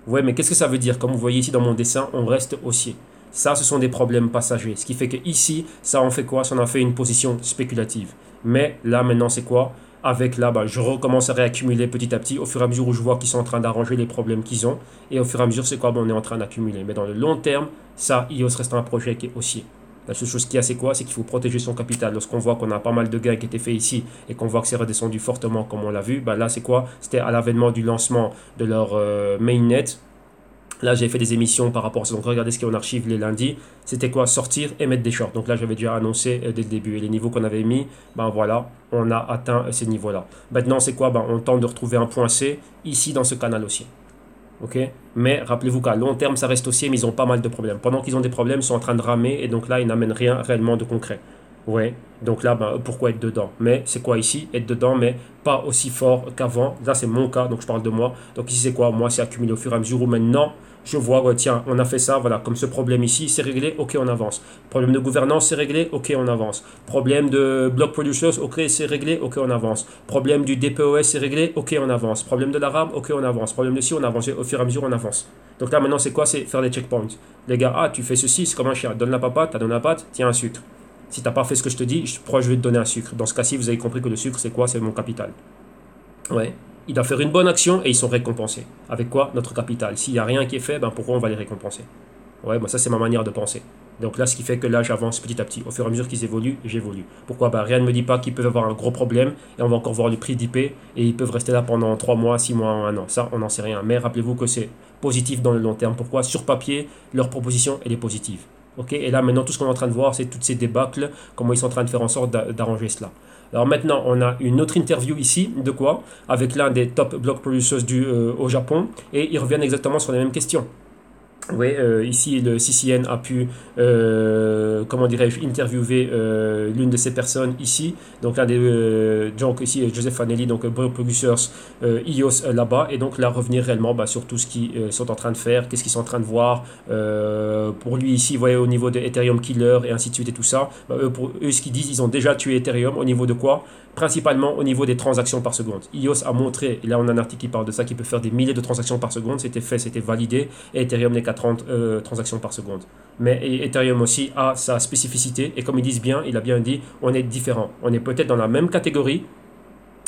Ouais, mais qu'est-ce que ça veut dire? Comme vous voyez ici dans mon dessin, on reste haussier. Ça, ce sont des problèmes passagers. Ce qui fait que ici, ça en fait quoi? Ça en fait une position spéculative. Mais là maintenant, c'est quoi? Avec là, je recommence à réaccumuler petit à petit au fur et à mesure où je vois qu'ils sont en train d'arranger les problèmes qu'ils ont. Et au fur et à mesure, c'est quoi? On est en train d'accumuler. Mais dans le long terme, ça, EOS reste un projet qui est haussier. La seule chose qu'il y a, c'est quoi? C'est qu'il faut protéger son capital. Lorsqu'on voit qu'on a pas mal de gains qui étaient faits ici et qu'on voit que c'est redescendu fortement comme on l'a vu, là, c'est quoi? C'était à l'avènement du lancement de leur mainnet. Là, j'ai fait des émissions par rapport à ça. Donc, regardez ce qu'il y a en archive les lundis. C'était quoi? Sortir et mettre des shorts. Donc là, j'avais déjà annoncé dès le début. Et les niveaux qu'on avait mis, voilà, on a atteint ces niveaux-là. Maintenant, c'est quoi? On tente de retrouver un point C ici dans ce canal aussi. Ok, mais rappelez-vous qu'à long terme, ça reste haussier, mais ils ont pas mal de problèmes. Pendant qu'ils ont des problèmes, ils sont en train de ramer et donc là, ils n'amènent rien réellement de concret. Ouais, donc là, ben, pourquoi être dedans? Mais c'est quoi ici? Être dedans, mais pas aussi fort qu'avant. Là, c'est mon cas, donc je parle de moi. Donc ici, c'est quoi? Moi, c'est accumulé au fur et à mesure où maintenant, je vois, ouais, tiens, on a fait ça, voilà, comme ce problème ici, c'est réglé, ok, on avance. Problème de gouvernance, c'est réglé, ok, on avance. Problème de block producers, ok, c'est réglé, ok, on avance. Problème du DPoS, c'est réglé, ok, on avance. Problème de la RAM, ok, on avance. Problème de ci, on avance. Et au fur et à mesure, on avance. Donc là, maintenant, c'est quoi? C'est faire des checkpoints. Les gars, ah, tu fais ceci, c'est comme un chien. Donne la papate, t'as donné la patte, tiens un sucre. Si t'as pas fait ce que je te dis, je vais te donner un sucre. Dans ce cas-ci, vous avez compris que le sucre, c'est quoi? C'est mon capital. Ouais. Il doit faire une bonne action et ils sont récompensés. Avec quoi? Notre capital. S'il n'y a rien qui est fait, ben pourquoi on va les récompenser? Ouais, ben ça c'est ma manière de penser. Donc là, ce qui fait que là, j'avance petit à petit. Au fur et à mesure qu'ils évoluent, j'évolue. Pourquoi? Ben, rien ne me dit pas qu'ils peuvent avoir un gros problème et on va encore voir le prix d'IP et ils peuvent rester là pendant 3 mois, 6 mois, 1 an. Ça, on n'en sait rien. Mais rappelez-vous que c'est positif dans le long terme. Pourquoi? Sur papier, leur proposition, elle est positive. Ok, et là maintenant tout ce qu'on est en train de voir, c'est toutes ces débâcles, comment ils sont en train de faire en sorte d'arranger cela. Alors maintenant, on a une autre interview ici, de quoi? Avec l'un des top block producers au Japon, et ils reviennent exactement sur les mêmes questions. Oui, ici le CCN a pu, comment dirais-je, interviewer l'une de ces personnes ici. Donc l'un des gens ici, Joseph Fanelli, donc Block Producers iOS là-bas, et donc là revenir réellement bah, sur tout ce qu'ils sont en train de faire, qu'est-ce qu'ils sont en train de voir. Pour lui ici, vous voyez au niveau de Ethereum Killer et ainsi de suite et tout ça. Bah, pour eux, ce qu'ils disent, ils ont déjà tué Ethereum au niveau de quoi? Principalement au niveau des transactions par seconde. iOS a montré, et là on a un article qui parle de ça, qui peut faire des milliers de transactions par seconde, c'était fait, c'était validé, et Ethereum n'est qu'à 30 transactions par seconde. Mais Ethereum aussi a sa spécificité, et comme ils disent bien, il a bien dit, on est différent. On est peut-être dans la même catégorie,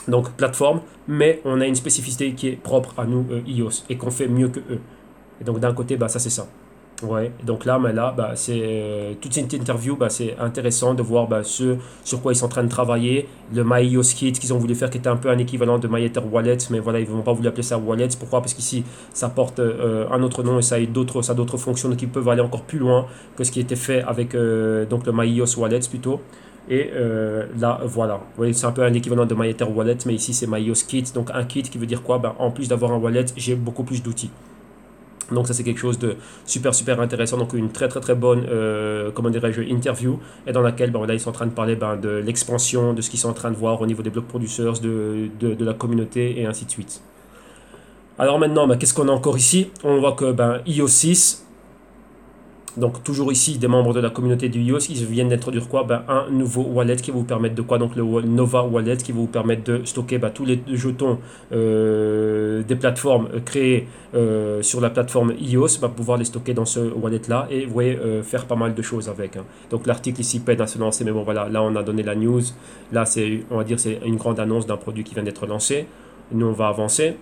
donc plateforme, mais on a une spécificité qui est propre à nous, iOS, et qu'on fait mieux que eux. Et donc d'un côté, bah, ça c'est ça. Ouais, donc là, mais là bah, c'est toute cette interview, bah, c'est intéressant de voir bah, ce sur quoi ils sont en train de travailler. Le MyIOS Kit qu'ils ont voulu faire, qui était un peu un équivalent de MyEther Wallet, mais voilà, ils n'ont pas voulu appeler ça Wallet. Pourquoi? Parce qu'ici, ça porte un autre nom et ça a d'autres fonctions qui peuvent aller encore plus loin que ce qui était fait avec donc le MyIOS Wallet plutôt. Et là, voilà. Oui, c'est un peu un équivalent de MyEther Wallet, mais ici, c'est MyIOS Kit. Donc, un kit qui veut dire quoi? Ben, en plus d'avoir un wallet, j'ai beaucoup plus d'outils. Donc ça c'est quelque chose de super intéressant, donc une très bonne comment dirais-je interview et dans laquelle ben, là, ils sont en train de parler ben, de l'expansion, de ce qu'ils sont en train de voir au niveau des block producers, de la communauté et ainsi de suite. Alors maintenant ben, qu'est-ce qu'on a encore ici? On voit que ben, iOS 6, donc toujours ici des membres de la communauté du iOS, ils viennent d'introduire quoi? Ben, un nouveau wallet qui va vous permettre de quoi? Donc le Nova Wallet qui va vous permettre de stocker ben, tous les jetons des plateformes créées sur la plateforme iOS, va pouvoir les stocker dans ce wallet là et vous voyez faire pas mal de choses avec. Hein. Donc l'article ici peine à se lancer, mais bon voilà, là on a donné la news. Là c'est, on va dire, c'est une grande annonce d'un produit qui vient d'être lancé. Nous on va avancer.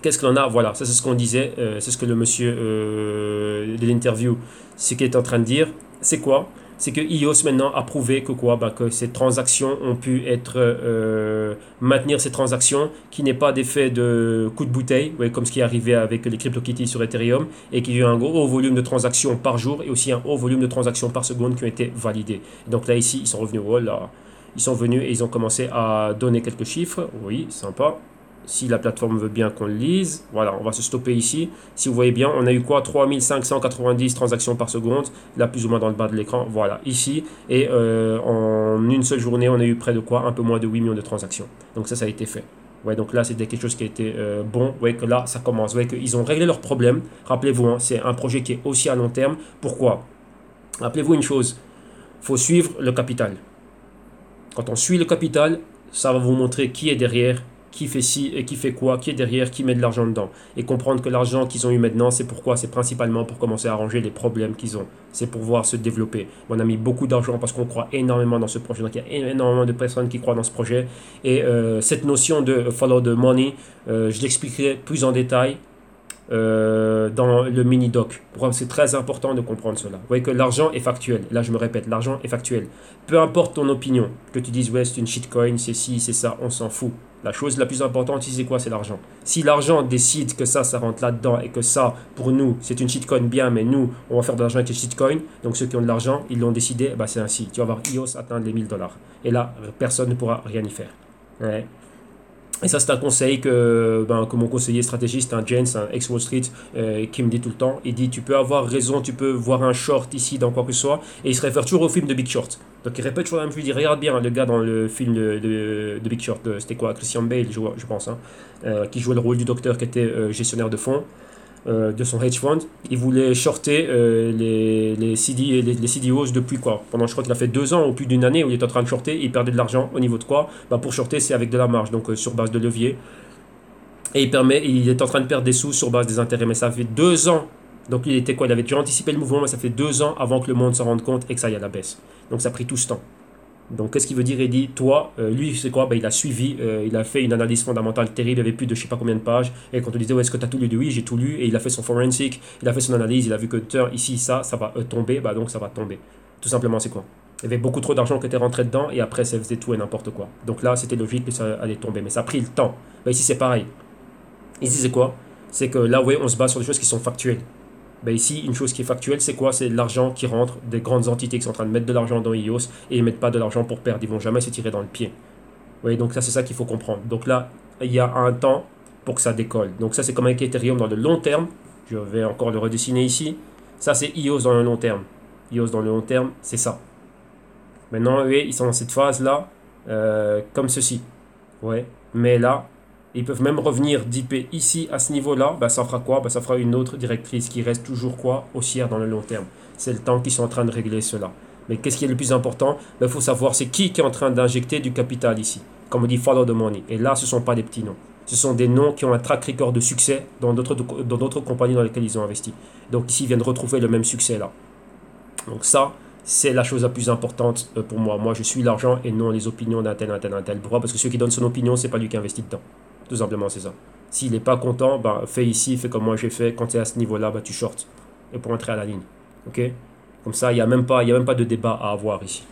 Qu'est-ce qu'on a? Voilà, ça c'est ce qu'on disait, c'est ce que le monsieur de l'interview, ce qu'il est en train de dire. C'est quoi? C'est que iOS maintenant a prouvé que quoi? Ben, que ces transactions ont pu être maintenir ces transactions, qui n'est pas d'effet de coup de bouteille, ouais, comme ce qui est arrivé avec les CryptoKitties sur Ethereum, et qu'il y a eu un gros volume de transactions par jour et aussi un haut volume de transactions par seconde qui ont été validées. Donc là ici, ils sont revenus, voilà, ils sont venus et ils ont commencé à donner quelques chiffres. Oui, sympa. Si la plateforme veut bien qu'on le lise, voilà, on va se stopper ici. Si vous voyez bien, on a eu quoi? 3590 transactions par seconde, là plus ou moins dans le bas de l'écran, voilà, ici. Et en une seule journée, on a eu près de quoi? Un peu moins de 8 millions de transactions. Donc ça a été fait. Ouais, donc là, c'était quelque chose qui a été bon. Ouais, que là, ça commence. Ouais, qu'ils ont réglé leurs problèmes. Rappelez-vous, hein, c'est un projet qui est aussi à long terme. Pourquoi? Rappelez-vous une chose, il faut suivre le capital. Quand on suit le capital, ça va vous montrer qui est derrière, qui fait ci et qui fait quoi, qui est derrière, qui met de l'argent dedans. Et comprendre que l'argent qu'ils ont eu maintenant, c'est pourquoi? C'est principalement pour commencer à arranger les problèmes qu'ils ont. C'est pour pouvoir se développer. On a mis beaucoup d'argent parce qu'on croit énormément dans ce projet. Donc il y a énormément de personnes qui croient dans ce projet. Et cette notion de follow the money, je l'expliquerai plus en détail dans le mini-doc. Pourquoi? C'est très important de comprendre cela. Vous voyez que l'argent est factuel. Là, je me répète, l'argent est factuel. Peu importe ton opinion, que tu dises, ouais, c'est une shitcoin, c'est ci, c'est ça, on s'en fout. La chose la plus importante ici, c'est quoi? C'est l'argent. Si l'argent décide que ça rentre là-dedans et que ça, pour nous, c'est une shitcoin bien, mais nous, on va faire de l'argent avec les shitcoins, donc ceux qui ont de l'argent, ils l'ont décidé, bah c'est ainsi. Tu vas voir iOS atteindre les $1000. Et là, personne ne pourra rien y faire. Ouais. Et ça, c'est un conseil que mon conseiller stratégiste, un Jens, un ex-Wall Street, qui me dit tout le temps. Il dit, tu peux avoir raison, tu peux voir un short ici dans quoi que ce soit. Et il se réfère toujours au film de Big Short. Donc il répète toujours la même chose. Il dit, regarde bien le gars dans le film de Big Short. C'était quoi? Christian Bale, je pense. Hein, qui jouait le rôle du docteur qui était gestionnaire de fonds. De son hedge fund, il voulait shorter les CDOs depuis quoi? Pendant, je crois qu'il a fait 2 ans ou plus d'une année où il est en train de shorter, il perdait de l'argent au niveau de quoi? Pour shorter, c'est avec de la marge, donc sur base de levier. Et il est en train de perdre des sous sur base des intérêts, mais ça fait 2 ans. Donc il était quoi? Il avait déjà anticipé le mouvement, mais ça fait 2 ans avant que le monde s'en rende compte et que ça aille à la baisse. Donc ça a pris tout ce temps. Donc, qu'est-ce qu'il veut dire? Il dit, toi, lui, c'est quoi? Il a suivi, il a fait une analyse fondamentale terrible, il avait plus de je sais pas combien de pages. Et quand on disait, ouais, est-ce que tu as tout lu? Il dit, oui, j'ai tout lu. Et il a fait son forensic, il a fait son analyse, il a vu que ici, ça va tomber, donc ça va tomber. Tout simplement, c'est quoi? Il y avait beaucoup trop d'argent qui était rentré dedans, et après, ça faisait tout et n'importe quoi. Donc là, c'était logique que ça allait tomber, mais ça a pris le temps. Ici, c'est pareil. Ici, c'est quoi? C'est que là, vous voyez, on se base sur des choses qui sont factuelles. Ici, une chose qui est factuelle, c'est quoi? C'est l'argent qui rentre des grandes entités qui sont en train de mettre de l'argent dans EOS et ils ne mettent pas de l'argent pour perdre. Ils ne vont jamais se tirer dans le pied. Vous voyez, donc ça, c'est ça qu'il faut comprendre. Donc là, il y a un temps pour que ça décolle. Donc ça, c'est comme avec Ethereum dans le long terme. Je vais encore le redessiner ici. Ça, c'est EOS dans le long terme. EOS dans le long terme, c'est ça. Maintenant, vous voyez, ils sont dans cette phase-là, comme ceci. Ouais. Mais là, ils peuvent même revenir dipper ici à ce niveau-là, ça fera quoi? Ça fera une autre directrice qui reste toujours quoi? Haussière dans le long terme. C'est le temps qu'ils sont en train de régler cela. Mais qu'est-ce qui est le plus important? Il faut savoir c'est qui est en train d'injecter du capital ici. Comme on dit, follow the money. Et là, ce ne sont pas des petits noms. Ce sont des noms qui ont un track record de succès dans d'autres compagnies dans lesquelles ils ont investi. Donc ici, ils viennent retrouver le même succès là. Donc ça, c'est la chose la plus importante pour moi. Moi, je suis l'argent et non les opinions d'un tel. Pourquoi? Parce que celui qui donne son opinion, c'est pas lui qui investit dedans. Tout simplement, c'est ça. S'il n'est pas content, fais ici, fais comme moi j'ai fait. Quand tu es à ce niveau-là, tu shorts. Et pour entrer à la ligne. Ok? Comme ça, il n'y a même pas de débat à avoir ici.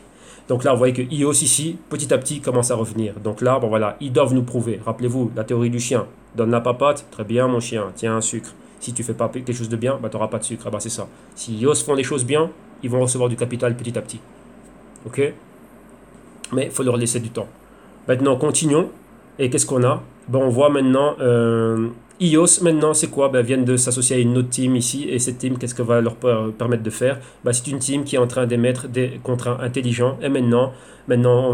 Donc là, vous voyez que EOS ici, petit à petit, commence à revenir. Donc là, voilà, ils doivent nous prouver. Rappelez-vous, la théorie du chien. Donne la papate, très bien mon chien, tiens un sucre. Si tu fais pas quelque chose de bien, tu n'auras pas de sucre. C'est ça. Si EOS font les choses bien, ils vont recevoir du capital petit à petit. Ok? Mais il faut leur laisser du temps. Maintenant, continuons. Et qu'est-ce qu'on a? On voit maintenant EOS, maintenant c'est quoi? Viennent de s'associer à une autre team ici. Et cette team, qu'est-ce que va leur permettre de faire? C'est une team qui est en train d'émettre des contrats intelligents. Et maintenant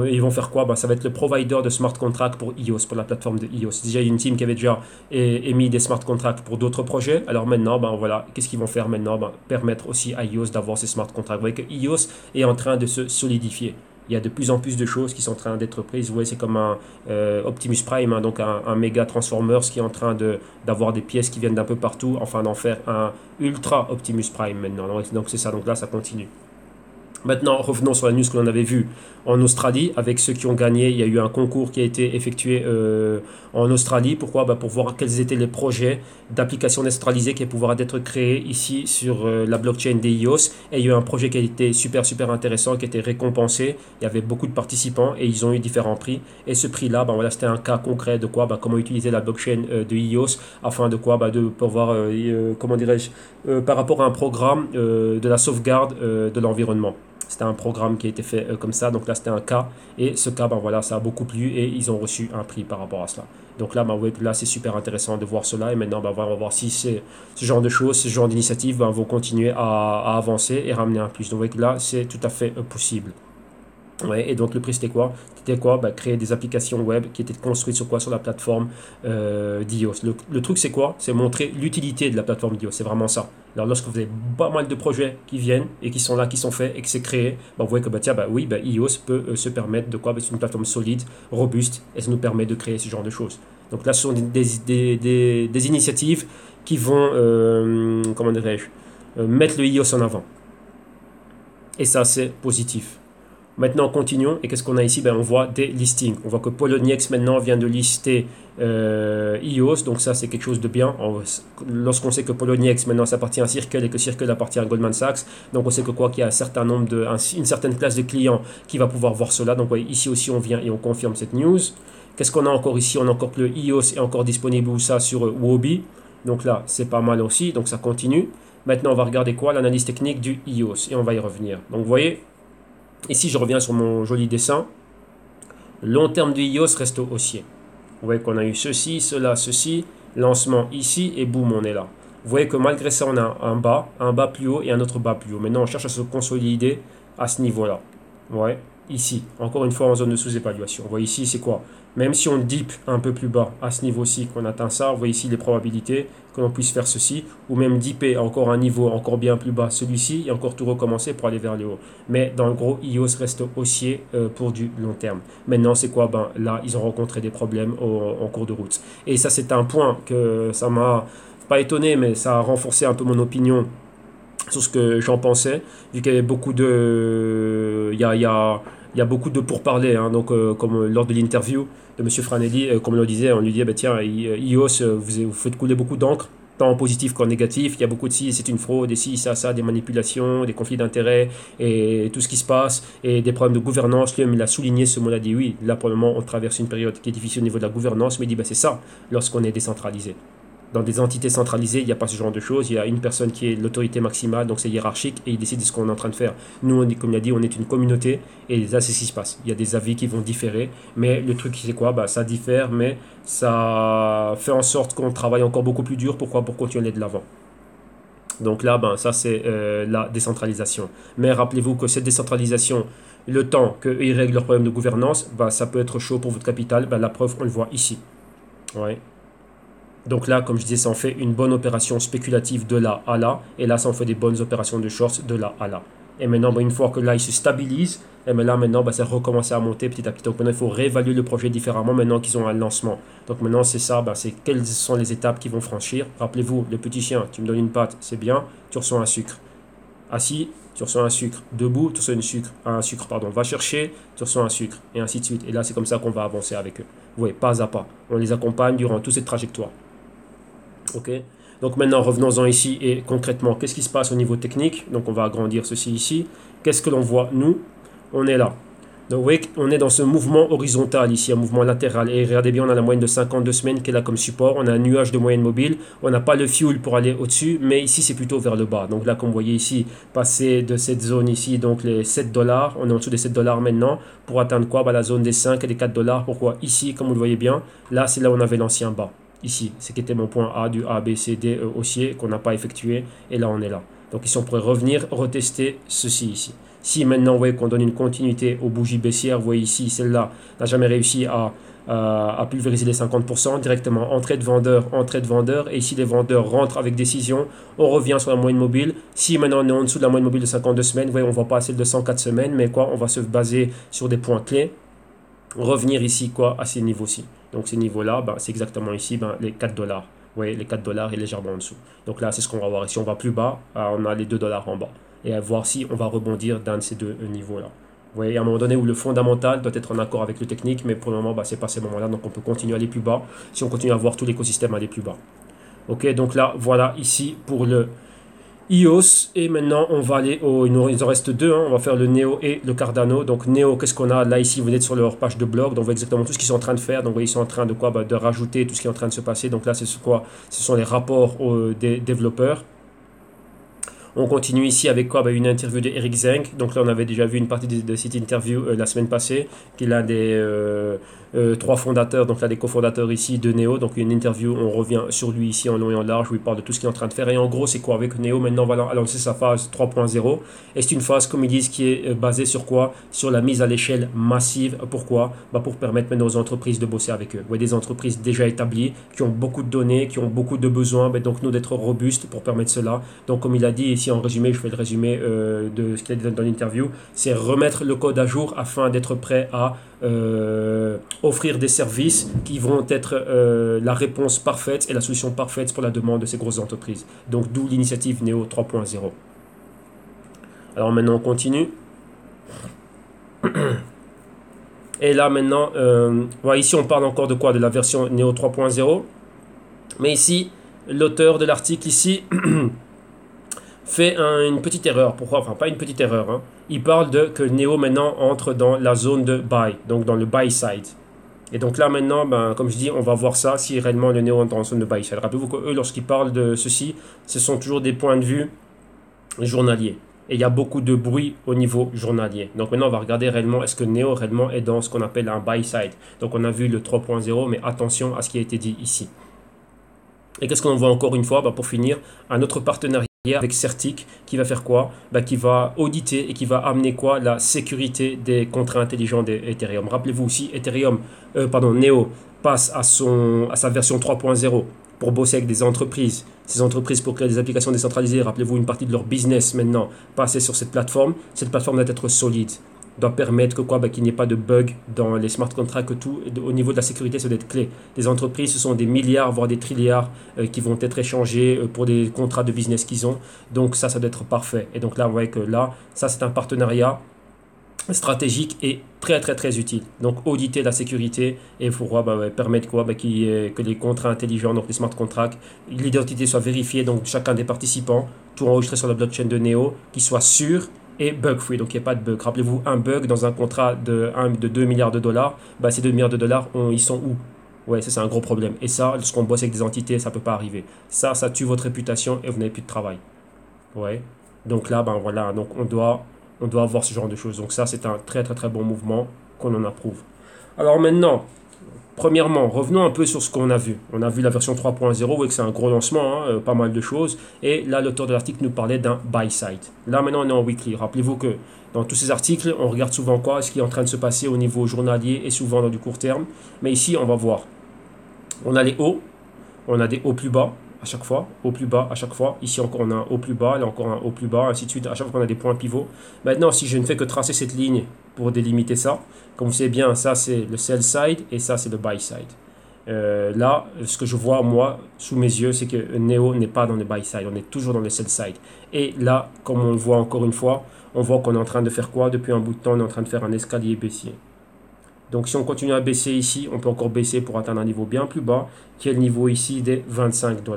ils vont faire quoi? Ça va être le provider de smart contracts pour EOS, pour la plateforme de EOS. Déjà, il y a une team qui avait déjà émis des smart contracts pour d'autres projets. Alors maintenant, voilà, qu'est-ce qu'ils vont faire maintenant? Permettre aussi à EOS d'avoir ces smart contracts. Vous voyez que EOS est en train de se solidifier. Il y a de plus en plus de choses qui sont en train d'être prises. Vous voyez, c'est comme un Optimus Prime, donc un méga Transformers qui est en train d'avoir des pièces qui viennent d'un peu partout, enfin d'en faire un ultra Optimus Prime maintenant. Donc c'est ça, donc là ça continue. Maintenant, revenons sur la news que l'on avait vue en Australie, avec ceux qui ont gagné. Il y a eu un concours qui a été effectué en Australie. Pourquoi? Pour voir quels étaient les projets d'applications décentralisées qui pouvaient être créés ici sur la blockchain des EOS. Et il y a eu un projet qui a été super intéressant, qui a été récompensé. Il y avait beaucoup de participants et ils ont eu différents prix. Et ce prix-là, voilà, c'était un cas concret de quoi? Comment utiliser la blockchain de EOS afin de quoi? De pouvoir, comment dirais-je, par rapport à un programme de la sauvegarde de l'environnement. C'était un programme qui a été fait comme ça. Donc là, c'était un cas. Et ce cas, voilà, ça a beaucoup plu et ils ont reçu un prix par rapport à cela. Donc là, là c'est super intéressant de voir cela. Et maintenant, on va voir si ce genre de choses, ce genre d'initiatives vont continuer à avancer et ramener un plus. Donc vous voyez que là, c'est tout à fait possible. Ouais, et donc le prix c'était quoi? Créer des applications web qui étaient construites sur quoi? Sur la plateforme d'EOS. Le truc c'est quoi? C'est montrer l'utilité de la plateforme d'EOS, c'est vraiment ça. Alors lorsque vous avez pas mal de projets qui viennent et qui sont là, qui sont faits et que c'est créé, vous voyez que EOS peut se permettre de quoi? C'est une plateforme solide, robuste et ça nous permet de créer ce genre de choses. Donc là ce sont des initiatives qui vont, comment dirais-je, mettre le EOS en avant. Et ça c'est positif. Maintenant, continuons. Et qu'est-ce qu'on a ici? On voit des listings. On voit que Poloniex maintenant vient de lister EOS. Donc ça, c'est quelque chose de bien. Lorsqu'on sait que Poloniex maintenant ça appartient à Circle et que Circle appartient à Goldman Sachs, donc on sait que qu'il y a un certain nombre une certaine classe de clients qui va pouvoir voir cela. Donc ici aussi, on vient et on confirme cette news. Qu'est-ce qu'on a encore ici? On a encore que le EOS est encore disponible ou ça sur Huobi. Donc là, c'est pas mal aussi. Donc ça continue. Maintenant, on va regarder quoi? L'analyse technique du EOS et on va y revenir. Donc vous voyez. Ici, je reviens sur mon joli dessin. Long terme du EOS reste haussier. Vous voyez qu'on a eu ceci, cela, ceci, lancement ici, et boum, on est là. Vous voyez que malgré ça, on a un bas plus haut et un autre bas plus haut. Maintenant, on cherche à se consolider à ce niveau-là. Ouais, ici, encore une fois en zone de sous-évaluation. Vous voyez ici, c'est quoi? Même si on dip un peu plus bas à ce niveau-ci, qu'on atteint ça, vous voyez ici les probabilités que l'on puisse faire ceci, ou même dipper encore un niveau encore bien plus bas, celui-ci, et encore tout recommencer pour aller vers le haut. Mais dans le gros, IOS reste haussier pour du long terme. Maintenant, c'est quoi? Ben, là, ils ont rencontré des problèmes en cours de route. Et ça, c'est un point que ça m'a pas étonné, mais ça a renforcé un peu mon opinion sur ce que j'en pensais, vu qu'il y avait beaucoup de... Il y a beaucoup de pourparlers, hein, donc comme lors de l'interview de M. Franelli, comme on le disait, on lui disait, bah, tiens, IOS, vous faites couler beaucoup d'encre, tant en positif qu'en négatif, il y a beaucoup de si, c'est une fraude, et si, ça, des manipulations, des conflits d'intérêts, et tout ce qui se passe, et des problèmes de gouvernance. Lui-même, il a souligné ce mot-là, dit oui, là pour le moment, on traverse une période qui est difficile au niveau de la gouvernance, mais il dit, bah, c'est ça, lorsqu'on est décentralisé. Dans des entités centralisées, il n'y a pas ce genre de choses. Il y a une personne qui est l'autorité maximale, donc c'est hiérarchique, et il décide de ce qu'on est en train de faire. Nous, comme il a dit, on est une communauté, et là, c'est ce qui se passe. Il y a des avis qui vont différer, mais le truc, c'est quoi? Bah, ça diffère, mais ça fait en sorte qu'on travaille encore beaucoup plus dur. Pourquoi? Pour continuer de l'avant. Donc là, ben, ça, c'est la décentralisation. Mais rappelez-vous que cette décentralisation, le temps qu'ils règlent leurs problèmes de gouvernance, bah, ça peut être chaud pour votre capital. Ben, la preuve, on le voit ici. Ouais. Donc là, comme je disais, ça en fait une bonne opération spéculative de là à là. Et là, ça en fait des bonnes opérations de shorts de là à là. Et maintenant, une fois que là, il se stabilise, et bien là, maintenant, ça recommence à monter petit à petit. Donc maintenant, il faut réévaluer le projet différemment maintenant qu'ils ont un lancement. Donc maintenant, c'est ça, c'est quelles sont les étapes qu'ils vont franchir. Rappelez-vous, le petit chien, tu me donnes une patte, c'est bien, tu reçois un sucre. Assis, tu reçois un sucre. Debout, tu reçois un sucre, pardon. Va chercher, tu reçois un sucre. Et ainsi de suite. Et là, c'est comme ça qu'on va avancer avec eux. Vous voyez, pas à pas. On les accompagne durant toute cette trajectoire. Ok. Donc maintenant, revenons-en ici et concrètement, qu'est-ce qui se passe au niveau technique? Donc on va agrandir ceci ici. Qu'est-ce que l'on voit? Nous, on est là. Donc vous voyez qu'on est dans ce mouvement horizontal ici, un mouvement latéral. Et regardez bien, on a la moyenne de 52 semaines qui est là comme support. On a un nuage de moyenne mobile. On n'a pas le fuel pour aller au-dessus, mais ici c'est plutôt vers le bas. Donc là, comme vous voyez ici, passer de cette zone ici, donc les 7 dollars, on est en dessous des 7 dollars maintenant, pour atteindre quoi? La zone des 5 et des 4 dollars. Pourquoi? Ici, comme vous le voyez bien, là c'est là où on avait l'ancien bas. Ici, c'est qui était mon point A du A, B, C, D haussier qu'on n'a pas effectué. Et là, on est là. Donc ici, on pourrait revenir retester ceci ici. Si maintenant, vous voyez qu'on donne une continuité aux bougies baissières, vous voyez ici, celle-là n'a jamais réussi à pulvériser les 50%, directement entrée de vendeur. Et ici, les vendeurs rentrent avec décision. On revient sur la moyenne mobile. Si maintenant, on est en dessous de la moyenne mobile de 52 semaines, vous voyez, on ne voit pas celle de 104 semaines. Mais quoi, on va se baser sur des points clés. Revenir ici, quoi, à ces niveaux-ci. Donc ces niveaux-là, c'est exactement ici, les 4 dollars. Vous voyez, les 4 dollars est légèrement en dessous. Donc là, c'est ce qu'on va voir. Et si on va plus bas, on a les 2 dollars en bas. Et à voir si on va rebondir d'un de ces deux niveaux-là. Vous voyez, à un moment donné où le fondamental doit être en accord avec le technique, mais pour le moment, c'est pas ces moments-là. Donc on peut continuer à aller plus bas si on continue à voir tout l'écosystème aller plus bas. Ok, donc là, voilà ici pour le IOS. Et maintenant, on va aller il en reste deux. On va faire le Neo et le Cardano. Donc, Neo, qu'est-ce qu'on a? Là, ici, vous êtes sur leur page de blog. Donc, vous voyez exactement tout ce qu'ils sont en train de faire. Donc, vous voyez, ils sont en train de quoi? De rajouter tout ce qui est en train de se passer. Donc, là, c'est quoi? Ce sont les rapports des développeurs. On continue ici avec quoi? Une interview d'Eric Zeng. Donc là, on avait déjà vu une partie de cette interview la semaine passée, qui est l'un des trois fondateurs, donc là des cofondateurs ici de Neo. Donc une interview, on revient sur lui ici en long et en large, où il parle de tout ce qu'il est en train de faire. Et en gros, c'est quoi? Avec Neo, maintenant, on va lancer sa phase 3.0. Et c'est une phase, comme ils disent, qui est basée sur quoi? Sur la mise à l'échelle massive. Pourquoi? Pour permettre maintenant aux entreprises de bosser avec eux. Vous voyez, des entreprises déjà établies, qui ont beaucoup de données, qui ont beaucoup de besoins, donc nous d'être robustes pour permettre cela. Donc comme il a dit ici en résumé, je fais le résumé de ce qu'il a dit dans l'interview, c'est remettre le code à jour afin d'être prêt à offrir des services qui vont être la réponse parfaite et la solution parfaite pour la demande de ces grosses entreprises. Donc d'où l'initiative Neo 3.0. Alors maintenant on continue. Et là maintenant, voilà, ici on parle encore de quoi? De la version Neo 3.0. Mais ici, l'auteur de l'article ici fait une petite erreur. Pourquoi? Enfin, pas une petite erreur. Hein. Il parle que Neo maintenant entre dans la zone de buy, donc dans le buy side. Et donc là maintenant, comme je dis, on va voir ça si réellement le Neo entre en zone de buy side. Rappelez-vous qu'eux, lorsqu'ils parlent de ceci, ce sont toujours des points de vue journaliers. Et il y a beaucoup de bruit au niveau journalier. Donc maintenant, on va regarder réellement, est-ce que Neo réellement est dans ce qu'on appelle un buy side. Donc on a vu le 3.0, mais attention à ce qui a été dit ici. Et qu'est-ce qu'on voit encore une fois? Pour finir, un autre partenariat avec Certic qui va faire quoi? Qui va auditer et qui va amener quoi? La sécurité des contrats intelligents d'Ethereum. Rappelez-vous aussi, Neo passe à sa version 3.0 pour bosser avec des entreprises. Ces entreprises pour créer des applications décentralisées, rappelez-vous, une partie de leur business maintenant passer sur cette plateforme. Cette plateforme doit être solide, doit permettre qu'il n'y ait pas de bug dans les smart contracts, que tout au niveau de la sécurité, ça doit être clé. Les entreprises, ce sont des milliards, voire des trilliards qui vont être échangés pour des contrats de business qu'ils ont. Donc ça doit être parfait. Et donc là, vous voyez que là, ça c'est un partenariat stratégique et très très très utile. Donc auditer la sécurité et il faudra permettre que les contrats intelligents, donc les smart contracts, l'identité soit vérifiée, donc chacun des participants, tout enregistré sur la blockchain de Neo, qui soit sûr et bug free, donc il n'y a pas de bug. Rappelez-vous, un bug dans un contrat de 2 milliards de dollars, ces 2 milliards de dollars, ils sont où? Ouais, ça c'est un gros problème. Et ça, lorsqu'on bosse avec des entités, ça ne peut pas arriver. Ça tue votre réputation et vous n'avez plus de travail. Ouais. Donc là, voilà, donc on doit avoir ce genre de choses. Donc ça, c'est un très très très bon mouvement qu'on en approuve. Alors maintenant, premièrement, revenons un peu sur ce qu'on a vu. On a vu la version 3.0, et que c'est un gros lancement, pas mal de choses. Et là, l'auteur de l'article nous parlait d'un buy side. Là, maintenant, on est en weekly. Rappelez-vous que dans tous ces articles, on regarde souvent ce qui est en train de se passer au niveau journalier et souvent dans du court terme. Mais ici, on va voir. On a les hauts, on a des hauts plus bas à chaque fois, haut plus bas à chaque fois. Ici encore on a un haut plus bas, là encore un haut plus bas, ainsi de suite. À chaque fois qu'on a des points pivots. Maintenant, si je ne fais que tracer cette ligne pour délimiter ça, comme vous savez bien, ça c'est le sell side et ça c'est le buy side. Là, ce que je vois moi sous mes yeux, c'est que Neo n'est pas dans le buy side, on est toujours dans le sell side. Et là, comme on le voit encore une fois, on voit qu'on est en train de faire quoi? Depuis un bout de temps, on est en train de faire un escalier baissier. Donc si on continue à baisser ici, on peut encore baisser pour atteindre un niveau bien plus bas, qui est le niveau ici des 25 $.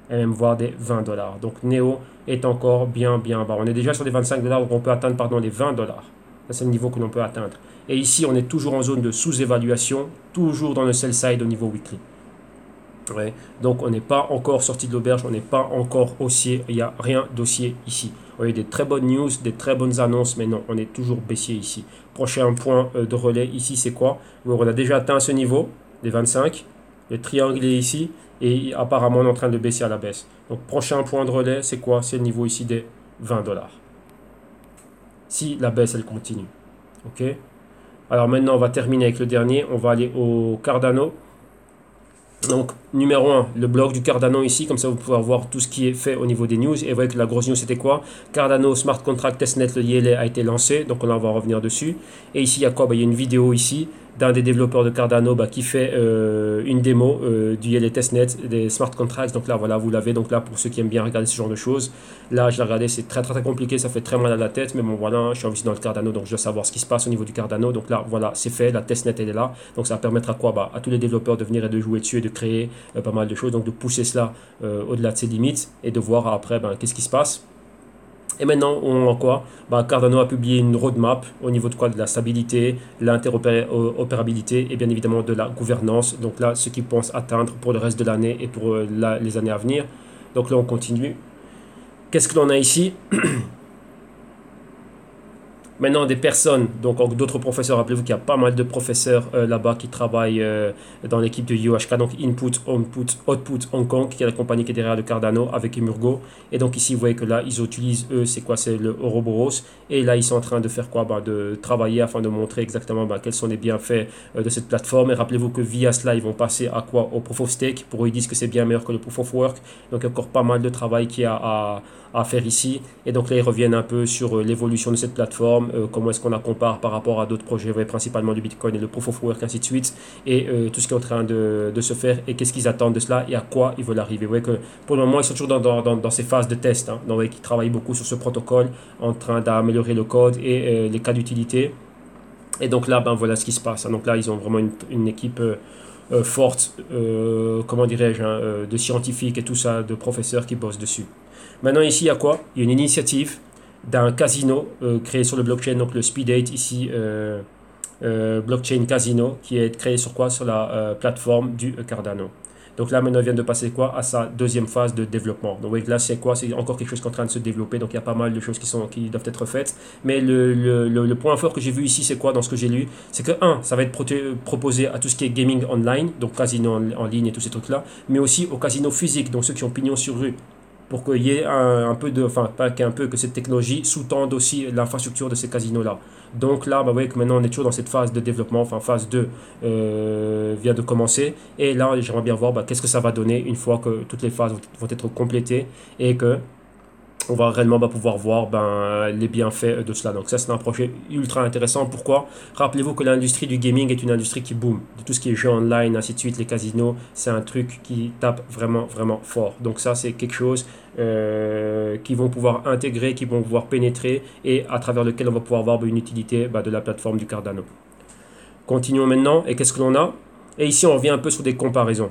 Et même voire des 20 $. Donc Neo est encore bien bas. On est déjà sur les 25 $, donc on peut atteindre les 20 $. C'est le niveau que l'on peut atteindre. Et ici, on est toujours en zone de sous-évaluation, toujours dans le sell side au niveau weekly. Ouais. Donc on n'est pas encore sorti de l'auberge, on n'est pas encore haussier, il n'y a rien d'haussier ici. On a eu des très bonnes news, des très bonnes annonces, mais non, on est toujours baissier ici. Prochain point de relais ici, c'est quoi? On a déjà atteint ce niveau, les 25, le triangle est ici, et apparemment on est en train de baisser à la baisse. Donc prochain point de relais, c'est quoi? C'est le niveau ici des 20 $. Si la baisse, elle continue. Ok. Alors maintenant, on va terminer avec le dernier, on va aller au Cardano. Donc, numéro 1, le bloc du Cardano ici, comme ça vous pouvez voir tout ce qui est fait au niveau des news. Et vous voyez que la grosse news c'était quoi? Cardano Smart Contract Testnet, le ILA a été lancé, donc on va revenir dessus. Et ici, il y a quoi? Il y a une vidéo ici d'un des développeurs de Cardano qui fait une démo du ILA Testnet, des Smart Contracts. Donc là, voilà, vous l'avez. Donc là, pour ceux qui aiment bien regarder ce genre de choses, là, je l'ai regardé, c'est très, très, très compliqué, ça fait très mal à la tête. Mais bon, voilà, je suis investi dans le Cardano, donc je dois savoir ce qui se passe au niveau du Cardano. Donc là, voilà, c'est fait, la testnet, elle est là. Donc ça va permettre à quoi? À tous les développeurs de venir et de jouer dessus et de créer pas mal de choses. Donc de pousser cela au-delà de ses limites et de voir après qu'est-ce qui se passe. Et maintenant, on voit quoi? Cardano a publié une roadmap au niveau de quoi? De la stabilité, l'interopérabilité et bien évidemment de la gouvernance. Donc là, ce qu'ils pensent atteindre pour le reste de l'année et pour les années à venir. Donc là, on continue. Qu'est-ce que l'on a ici? Maintenant, des personnes, donc d'autres professeurs, rappelez-vous qu'il y a pas mal de professeurs là-bas qui travaillent dans l'équipe de UHK, donc Input, Output Hong Kong, qui est la compagnie qui est derrière le Cardano avec Emurgo. Et donc ici, vous voyez que là, ils utilisent, eux, c'est quoi? C'est le Ouroboros. Et là, ils sont en train de faire quoi? De travailler afin de montrer exactement quels sont les bienfaits de cette plateforme. Et rappelez-vous que via cela, ils vont passer à quoi? Au Proof of Stake. Pour eux, ils disent que c'est bien meilleur que le Proof of Work. Donc, il y a encore pas mal de travail qu'il y a à faire ici. Et donc là, ils reviennent un peu sur l'évolution de cette plateforme, comment est-ce qu'on la compare par rapport à d'autres projets, principalement du Bitcoin et le Proof of Work, ainsi de suite, et tout ce qui est en train de se faire, et qu'est-ce qu'ils attendent de cela, et à quoi ils veulent arriver. Vous voyez que pour le moment, ils sont toujours dans ces phases de test. Donc, vous voyez qu'ils travaillent beaucoup sur ce protocole, en train d'améliorer le code et les cas d'utilité. Et donc là, voilà ce qui se passe. Donc là, ils ont vraiment une équipe forte, comment dirais-je, de scientifiques et tout ça, de professeurs qui bossent dessus. Maintenant ici, il y a quoi? Il y a une initiative d'un casino créé sur le blockchain, donc le Speed8 ici, blockchain casino, qui est créé sur quoi? Sur la plateforme du Cardano. Donc là, maintenant, ils viennent de passer quoi à sa deuxième phase de développement. Donc là, c'est quoi? C'est encore quelque chose qui est en train de se développer. Donc il y a pas mal de choses qui doivent être faites. Mais le point fort que j'ai vu ici, c'est quoi dans ce que j'ai lu? C'est que, ça va être proposé à tout ce qui est gaming online, donc casino en ligne et tous ces trucs-là, mais aussi aux casinos physiques, donc ceux qui ont pignon sur rue, pour qu'il y ait un peu de, enfin pas qu'un peu, que cette technologie sous-tende aussi l'infrastructure de ces casinos-là. Donc là, vous voyez que maintenant on est toujours dans cette phase de développement, enfin phase 2 vient de commencer. Et là, j'aimerais bien voir qu'est-ce que ça va donner une fois que toutes les phases vont être complétées et que on va réellement pouvoir voir les bienfaits de cela. Donc ça, c'est un projet ultra intéressant. Pourquoi? Rappelez-vous que l'industrie du gaming est une industrie qui boom. De tout ce qui est jeux online, ainsi de suite, les casinos, c'est un truc qui tape vraiment, vraiment fort. Donc ça, c'est quelque chose qui vont pouvoir intégrer, qui vont pouvoir pénétrer et à travers lequel on va pouvoir voir une utilité de la plateforme du Cardano. Continuons maintenant. Et qu'est-ce que l'on a? Et ici, on revient un peu sur des comparaisons.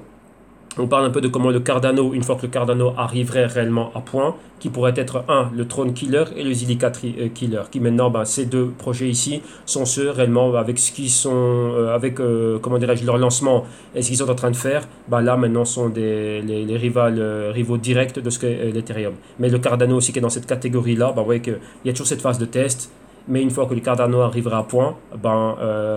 On parle un peu de comment le Cardano, une fois que le Cardano arriverait réellement à point, qui pourrait être le Tron Killer et le Zilliqa Killer, qui maintenant, ces deux projets ici sont ceux réellement avec ce qu'ils sont, comment dirais-je, leur lancement et ce qu'ils sont en train de faire, là maintenant sont les rivaux directs de ce qu'est l'Ethereum. Mais le Cardano aussi qui est dans cette catégorie-là, vous voyez qu'il y a toujours cette phase de test. Mais une fois que le Cardano arrivera à point,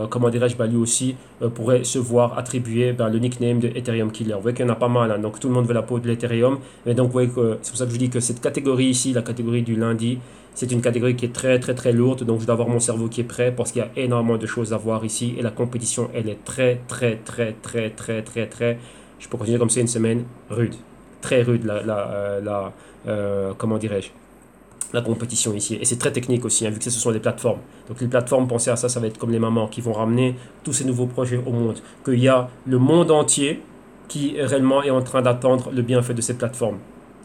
comment dirais-je, lui aussi pourrait se voir attribuer le nickname de Ethereum Killer. Vous voyez qu'il y en a pas mal, donc tout le monde veut la peau de l'Ethereum. Et donc vous voyez que c'est pour ça que je dis que cette catégorie ici, la catégorie du lundi, c'est une catégorie qui est très très très lourde. Donc je dois avoir mon cerveau qui est prêt parce qu'il y a énormément de choses à voir ici. Et la compétition, elle est très très très très très très très, je peux continuer comme c'est une semaine, rude. Très rude comment dirais-je, la compétition ici. Et c'est très technique aussi, vu que ce sont des plateformes. Donc les plateformes, pensez à ça, ça va être comme les mamans qui vont ramener tous ces nouveaux projets au monde. Qu'il y a le monde entier qui réellement est en train d'attendre le bienfait de ces plateformes.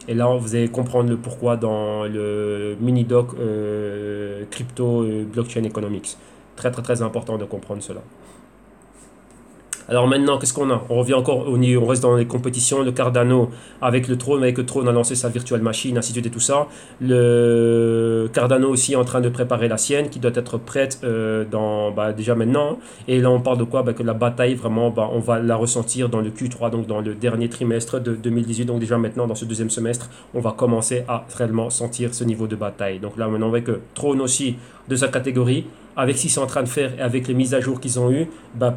Et là, vous allez comprendre le pourquoi dans le mini-doc crypto blockchain economics. Très très très important de comprendre cela. Alors maintenant, qu'est-ce qu'on a? On revient encore on reste dans les compétitions. Le Cardano avec le Tron a lancé sa virtual machine, ainsi de suite et tout ça. Le Cardano aussi est en train de préparer la sienne, qui doit être prête déjà maintenant. Et là, on parle de quoi? Que la bataille, vraiment, on va la ressentir dans le Q3, donc dans le dernier trimestre de 2018. Donc déjà maintenant, dans ce deuxième semestre, on va commencer à réellement sentir ce niveau de bataille. Donc là, maintenant, avec Tron aussi de sa catégorie, avec ce qu'ils sont en train de faire et avec les mises à jour qu'ils ont eues,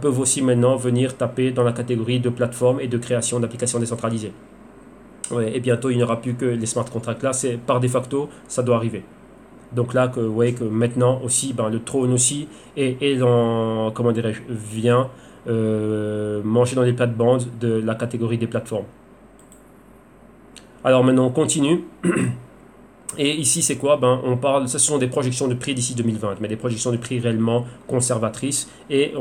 peuvent aussi maintenant venir taper dans la catégorie de plateforme et de création d'applications décentralisées. Ouais, et bientôt, il n'y aura plus que les smart contracts. Là, c'est par de facto, ça doit arriver. Donc là, vous voyez que maintenant aussi, le Tron aussi est dans, comment dirais-je, vient manger dans les plates-bandes de la catégorie des plateformes. Alors maintenant, on continue. Et ici, c'est quoi? On parle, ce sont des projections de prix d'ici 2020, mais des projections de prix réellement conservatrices et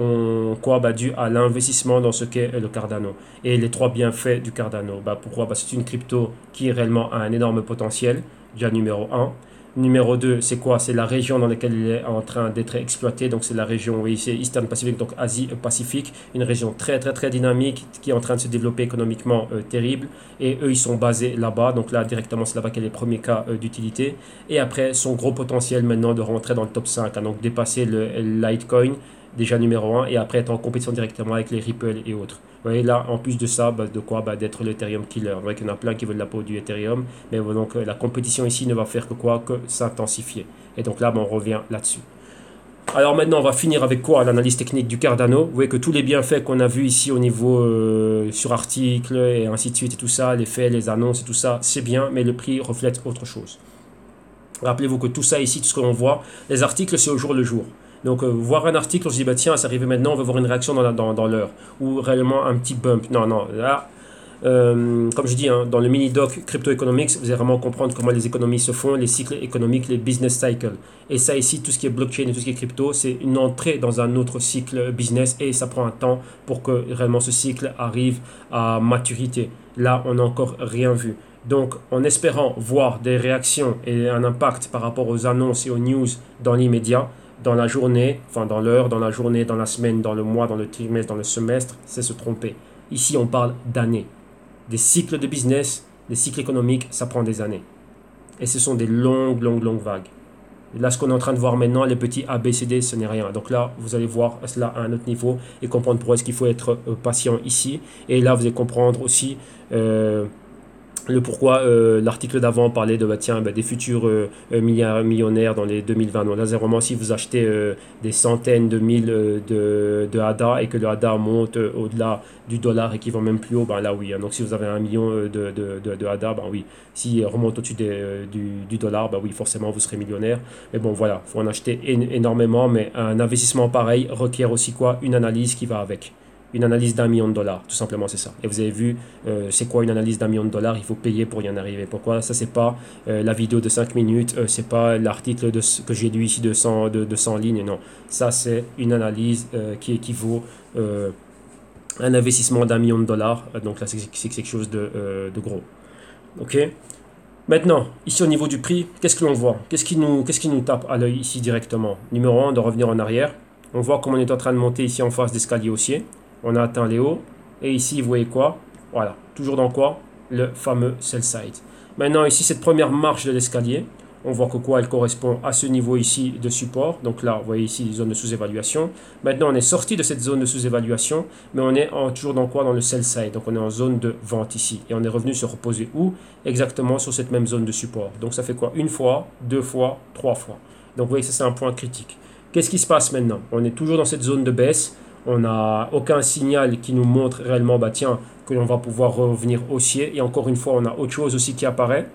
dû à l'investissement dans ce qu'est le Cardano et les trois bienfaits du Cardano. Pourquoi? C'est une crypto qui réellement a un énorme potentiel, déjà numéro 1. Numéro 2, c'est quoi? C'est la région dans laquelle il est en train d'être exploité. Donc, c'est la région, oui, c'est Eastern Pacific, donc Asie-Pacifique. Une région très, très, très dynamique qui est en train de se développer économiquement terrible. Et eux, ils sont basés là-bas. Donc, là, directement, c'est là-bas qu'il y a les premiers cas d'utilité. Et après, son gros potentiel maintenant de rentrer dans le top 5. Donc, dépasser le Litecoin, déjà numéro 1. Et après, être en compétition directement avec les Ripple et autres. Vous voyez là, en plus de ça, de quoi? D'être l'Ethereum Killer. Vous voyez qu'il y en a plein qui veulent la peau du Ethereum. Mais donc, la compétition ici ne va faire que quoi? Que s'intensifier. Et donc là, on revient là-dessus. Alors maintenant, on va finir avec quoi? L'analyse technique du Cardano. Vous voyez que tous les bienfaits qu'on a vus ici au niveau sur articles et ainsi de suite et tout ça, les faits, les annonces et tout ça, c'est bien, mais le prix reflète autre chose. Rappelez-vous que tout ça ici, tout ce que l'on voit, les articles, c'est au jour le jour. Donc, voir un article, on se dit, tiens, ça arrive maintenant, on va voir une réaction dans l'heure. Ou réellement un petit bump. Non, là, comme je dis, dans le mini-doc Crypto Economics, vous allez vraiment comprendre comment les économies se font, les cycles économiques, les business cycles. Et ça ici, tout ce qui est blockchain et tout ce qui est crypto, c'est une entrée dans un autre cycle business et ça prend un temps pour que réellement ce cycle arrive à maturité. Là, on n'a encore rien vu. Donc, en espérant voir des réactions et un impact par rapport aux annonces et aux news dans l'immédiat, dans la journée, enfin dans l'heure, dans la journée, dans la semaine, dans le mois, dans le trimestre, dans le semestre, c'est se tromper. Ici, on parle d'années. Des cycles de business, des cycles économiques, ça prend des années. Et ce sont des longues vagues. Là, ce qu'on est en train de voir maintenant, les petits ABCD, ce n'est rien. Donc là, vous allez voir cela à un autre niveau et comprendre pourquoi est-ce qu'il faut être patient ici. Et là, vous allez comprendre aussi le pourquoi l'article d'avant parlait de des futurs millionnaires dans les 2020. Donc là, c'est vraiment si vous achetez des centaines de mille de ADA et que le ADA monte au-delà du dollar et qu'il va même plus haut, ben là oui. Donc si vous avez 1 million de ADA, ben oui. S'il remonte au-dessus du dollar, ben oui, forcément vous serez millionnaire. Mais bon, voilà, il faut en acheter énormément. Mais un investissement pareil requiert aussi quoi? Une analyse qui va avec. Une analyse d'1 million de dollars, tout simplement, c'est ça. Et vous avez vu, c'est quoi une analyse d'1 million de dollars? Il faut payer pour y en arriver. Pourquoi? Ça, c'est pas la vidéo de 5 minutes, c'est pas l'article que j'ai lu ici de 100 lignes, non. Ça, c'est une analyse qui équivaut à un investissement d'1 million de dollars. Donc là, c'est quelque chose de gros. Ok? Maintenant, ici au niveau du prix, qu'est-ce que l'on voit? Qu'est-ce qui nous tape à l'œil ici directement? Numéro 1, de revenir en arrière. On voit comment on est en train de monter ici en face d'escalier haussier. On a atteint les hauts. Et ici, vous voyez quoi? Voilà. Toujours dans quoi? Le fameux sell side. Maintenant, ici, cette première marche de l'escalier, on voit que quoi? Elle correspond à ce niveau ici de support. Donc là, vous voyez ici, zone de sous-évaluation. Maintenant, on est sorti de cette zone de sous-évaluation, mais on est toujours dans quoi? Dans le sell side. Donc, on est en zone de vente ici. Et on est revenu se reposer où? Exactement sur cette même zone de support. Donc, ça fait quoi? Une fois, deux fois, trois fois. Donc, vous voyez que ça, c'est un point critique. Qu'est-ce qui se passe maintenant? On est toujours dans cette zone de baisse. On n'a aucun signal qui nous montre réellement, bah tiens, que l'on va pouvoir revenir haussier. Et encore une fois, on a autre chose aussi qui apparaît.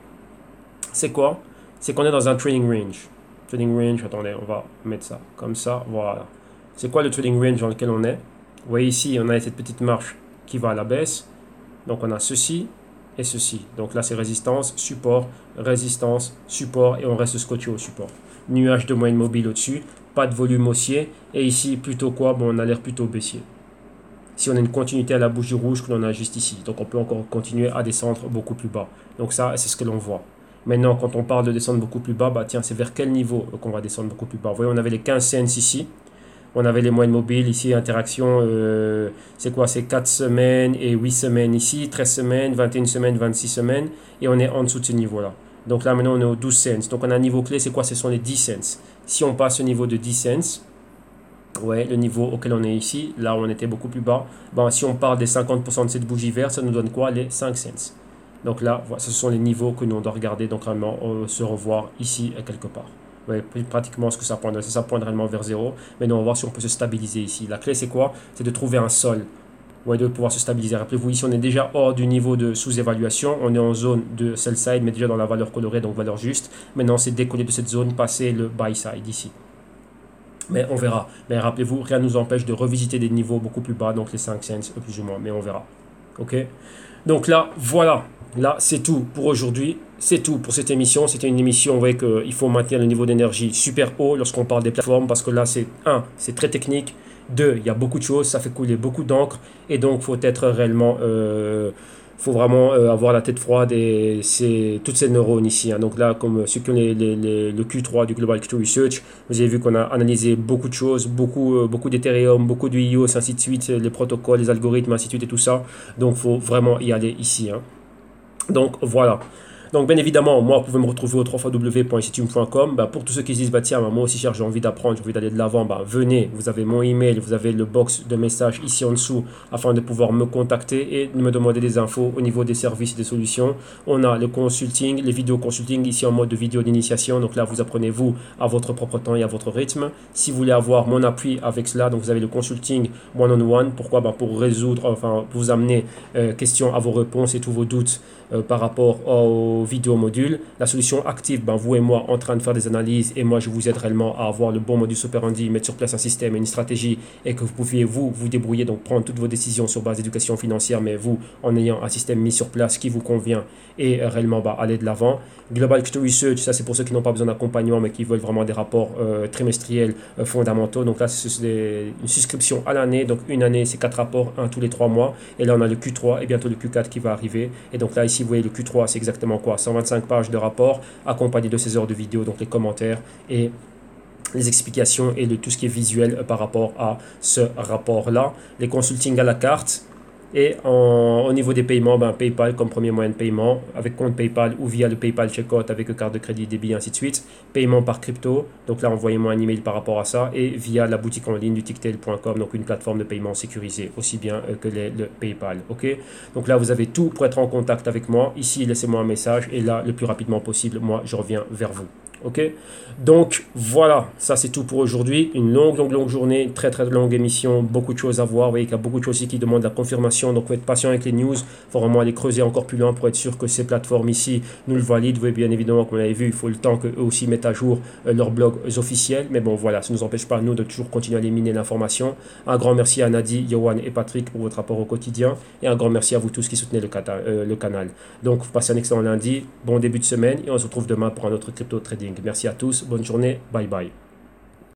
C'est quoi? C'est qu'on est dans un trading range. Trading range, attendez, on va mettre ça comme ça, voilà. C'est quoi le trading range dans lequel on est? Vous voyez ici, on a cette petite marche qui va à la baisse. Donc on a ceci et ceci. Donc là, c'est résistance, support, et on reste scotché au support. Nuage de moyenne mobile au-dessus. Pas de volume haussier. Et ici, plutôt quoi? Bon, on a l'air plutôt baissier. Si on a une continuité à la bougie rouge que l'on a juste ici. Donc, on peut encore continuer à descendre beaucoup plus bas. Donc, ça, c'est ce que l'on voit. Maintenant, quand on parle de descendre beaucoup plus bas, bah tiens, c'est vers quel niveau qu'on va descendre beaucoup plus bas? Vous voyez, on avait les 15 cents ici. On avait les moyennes mobiles ici, interaction, c'est quoi? C'est 4 semaines et 8 semaines ici, 13 semaines, 21 semaines, 26 semaines. Et on est en dessous de ce niveau-là. Donc là, maintenant, on est aux 12 cents. Donc, on a un niveau clé, c'est quoi? Ce sont les 10 cents. Si on passe au niveau de 10 cents, ouais, le niveau auquel on est ici, là où on était beaucoup plus bas, ben, si on part des 50% de cette bougie verte, ça nous donne quoi? Les 5 cents. Donc là, voilà, ce sont les niveaux que nous on doit regarder, donc vraiment se revoir ici quelque part. Ouais, pratiquement ce que ça pointe, ça pointe réellement vers 0. Mais nous on va voir si on peut se stabiliser ici. La clé c'est quoi? C'est de trouver un sol. Ouais, de pouvoir se stabiliser. Rappelez-vous, ici on est déjà hors du niveau de sous-évaluation, on est en zone de sell side, mais déjà dans la valeur colorée, donc valeur juste. Maintenant c'est décoller de cette zone, passer le buy side ici. Mais on verra. Mais rappelez-vous, rien ne nous empêche de revisiter des niveaux beaucoup plus bas, donc les 5 cents plus ou moins, mais on verra. Ok? Donc là, voilà. Là, c'est tout pour aujourd'hui. C'est tout pour cette émission. C'était une émission, vous voyez qu'il faut maintenir le niveau d'énergie super haut lorsqu'on parle des plateformes, parce que là, c'est très technique. 2, il y a beaucoup de choses, ça fait couler beaucoup d'encre, et donc il faut être réellement, faut vraiment avoir la tête froide, et c'est toutes ces neurones ici. Hein. Donc là, comme ceux qui ont le Q3 du Global Q Research, vous avez vu qu'on a analysé beaucoup de choses, beaucoup d'Ethereum, beaucoup de EOS, ainsi de suite, les protocoles, les algorithmes, ainsi de suite, et tout ça. Donc il faut vraiment y aller ici. Hein. Donc voilà. Donc bien évidemment, moi, vous pouvez me retrouver au www.ictune.com. Pour tous ceux qui se disent, tiens, moi aussi, cher, j'ai envie d'apprendre, j'ai envie d'aller de l'avant, venez, vous avez mon email, vous avez le box de messages ici en dessous, afin de pouvoir me contacter et de me demander des infos au niveau des services et des solutions. On a le consulting, les vidéos consulting ici en mode de vidéo d'initiation. Donc là, vous apprenez, vous, à votre propre temps et à votre rythme. Si vous voulez avoir mon appui avec cela, donc vous avez le consulting one-on-one. Pourquoi? Pour résoudre, enfin, pour vous amener questions à vos réponses et tous vos doutes par rapport aux vidéo module. La solution active, vous et moi en train de faire des analyses, et moi je vous aide réellement à avoir le bon modus operandi, mettre sur place un système et une stratégie, et que vous pouviez vous débrouiller, donc prendre toutes vos décisions sur base d'éducation financière, mais vous en ayant un système mis sur place qui vous convient, et réellement aller de l'avant. Global Q Research, ça c'est pour ceux qui n'ont pas besoin d'accompagnement mais qui veulent vraiment des rapports trimestriels fondamentaux. Donc là c'est une souscription à l'année, donc une année c'est 4 rapports, un tous les 3 mois, et là on a le Q3 et bientôt le Q4 qui va arriver. Et donc là ici vous voyez le Q3 c'est exactement quoi? 125 pages de rapport accompagné de 16 heures de vidéo, donc les commentaires et les explications et tout ce qui est visuel par rapport à ce rapport là. Les consultings à la carte, Et au niveau des paiements, ben, PayPal comme premier moyen de paiement, avec compte PayPal ou via le PayPal Checkout avec carte de crédit, débit, ainsi de suite. Paiement par crypto, donc là envoyez-moi un email par rapport à ça. Et via la boutique en ligne du tictail.com, donc une plateforme de paiement sécurisée, aussi bien que le PayPal. Ok, donc là vous avez tout pour être en contact avec moi. Ici, laissez-moi un message et là, le plus rapidement possible, moi je reviens vers vous. Ok, donc voilà, ça c'est tout pour aujourd'hui. Une longue journée, très longue émission, beaucoup de choses à voir. Vous voyez qu'il y a beaucoup de choses ici qui demandent la confirmation, donc faut être patient avec les news. Il faut vraiment aller creuser encore plus loin pour être sûr que ces plateformes ici nous le valident. Vous voyez bien évidemment, comme vous l'avez vu, il faut le temps qu'eux aussi mettent à jour leurs blogs officiels. Mais bon voilà, ça ne nous empêche pas nous de toujours continuer à éliminer l'information. Un grand merci à Nadi, Yohan et Patrick pour votre rapport au quotidien. Et un grand merci à vous tous qui soutenez le canal. Donc passez un excellent lundi, bon début de semaine et on se retrouve demain pour un autre crypto trading. Merci à tous, bonne journée, bye bye.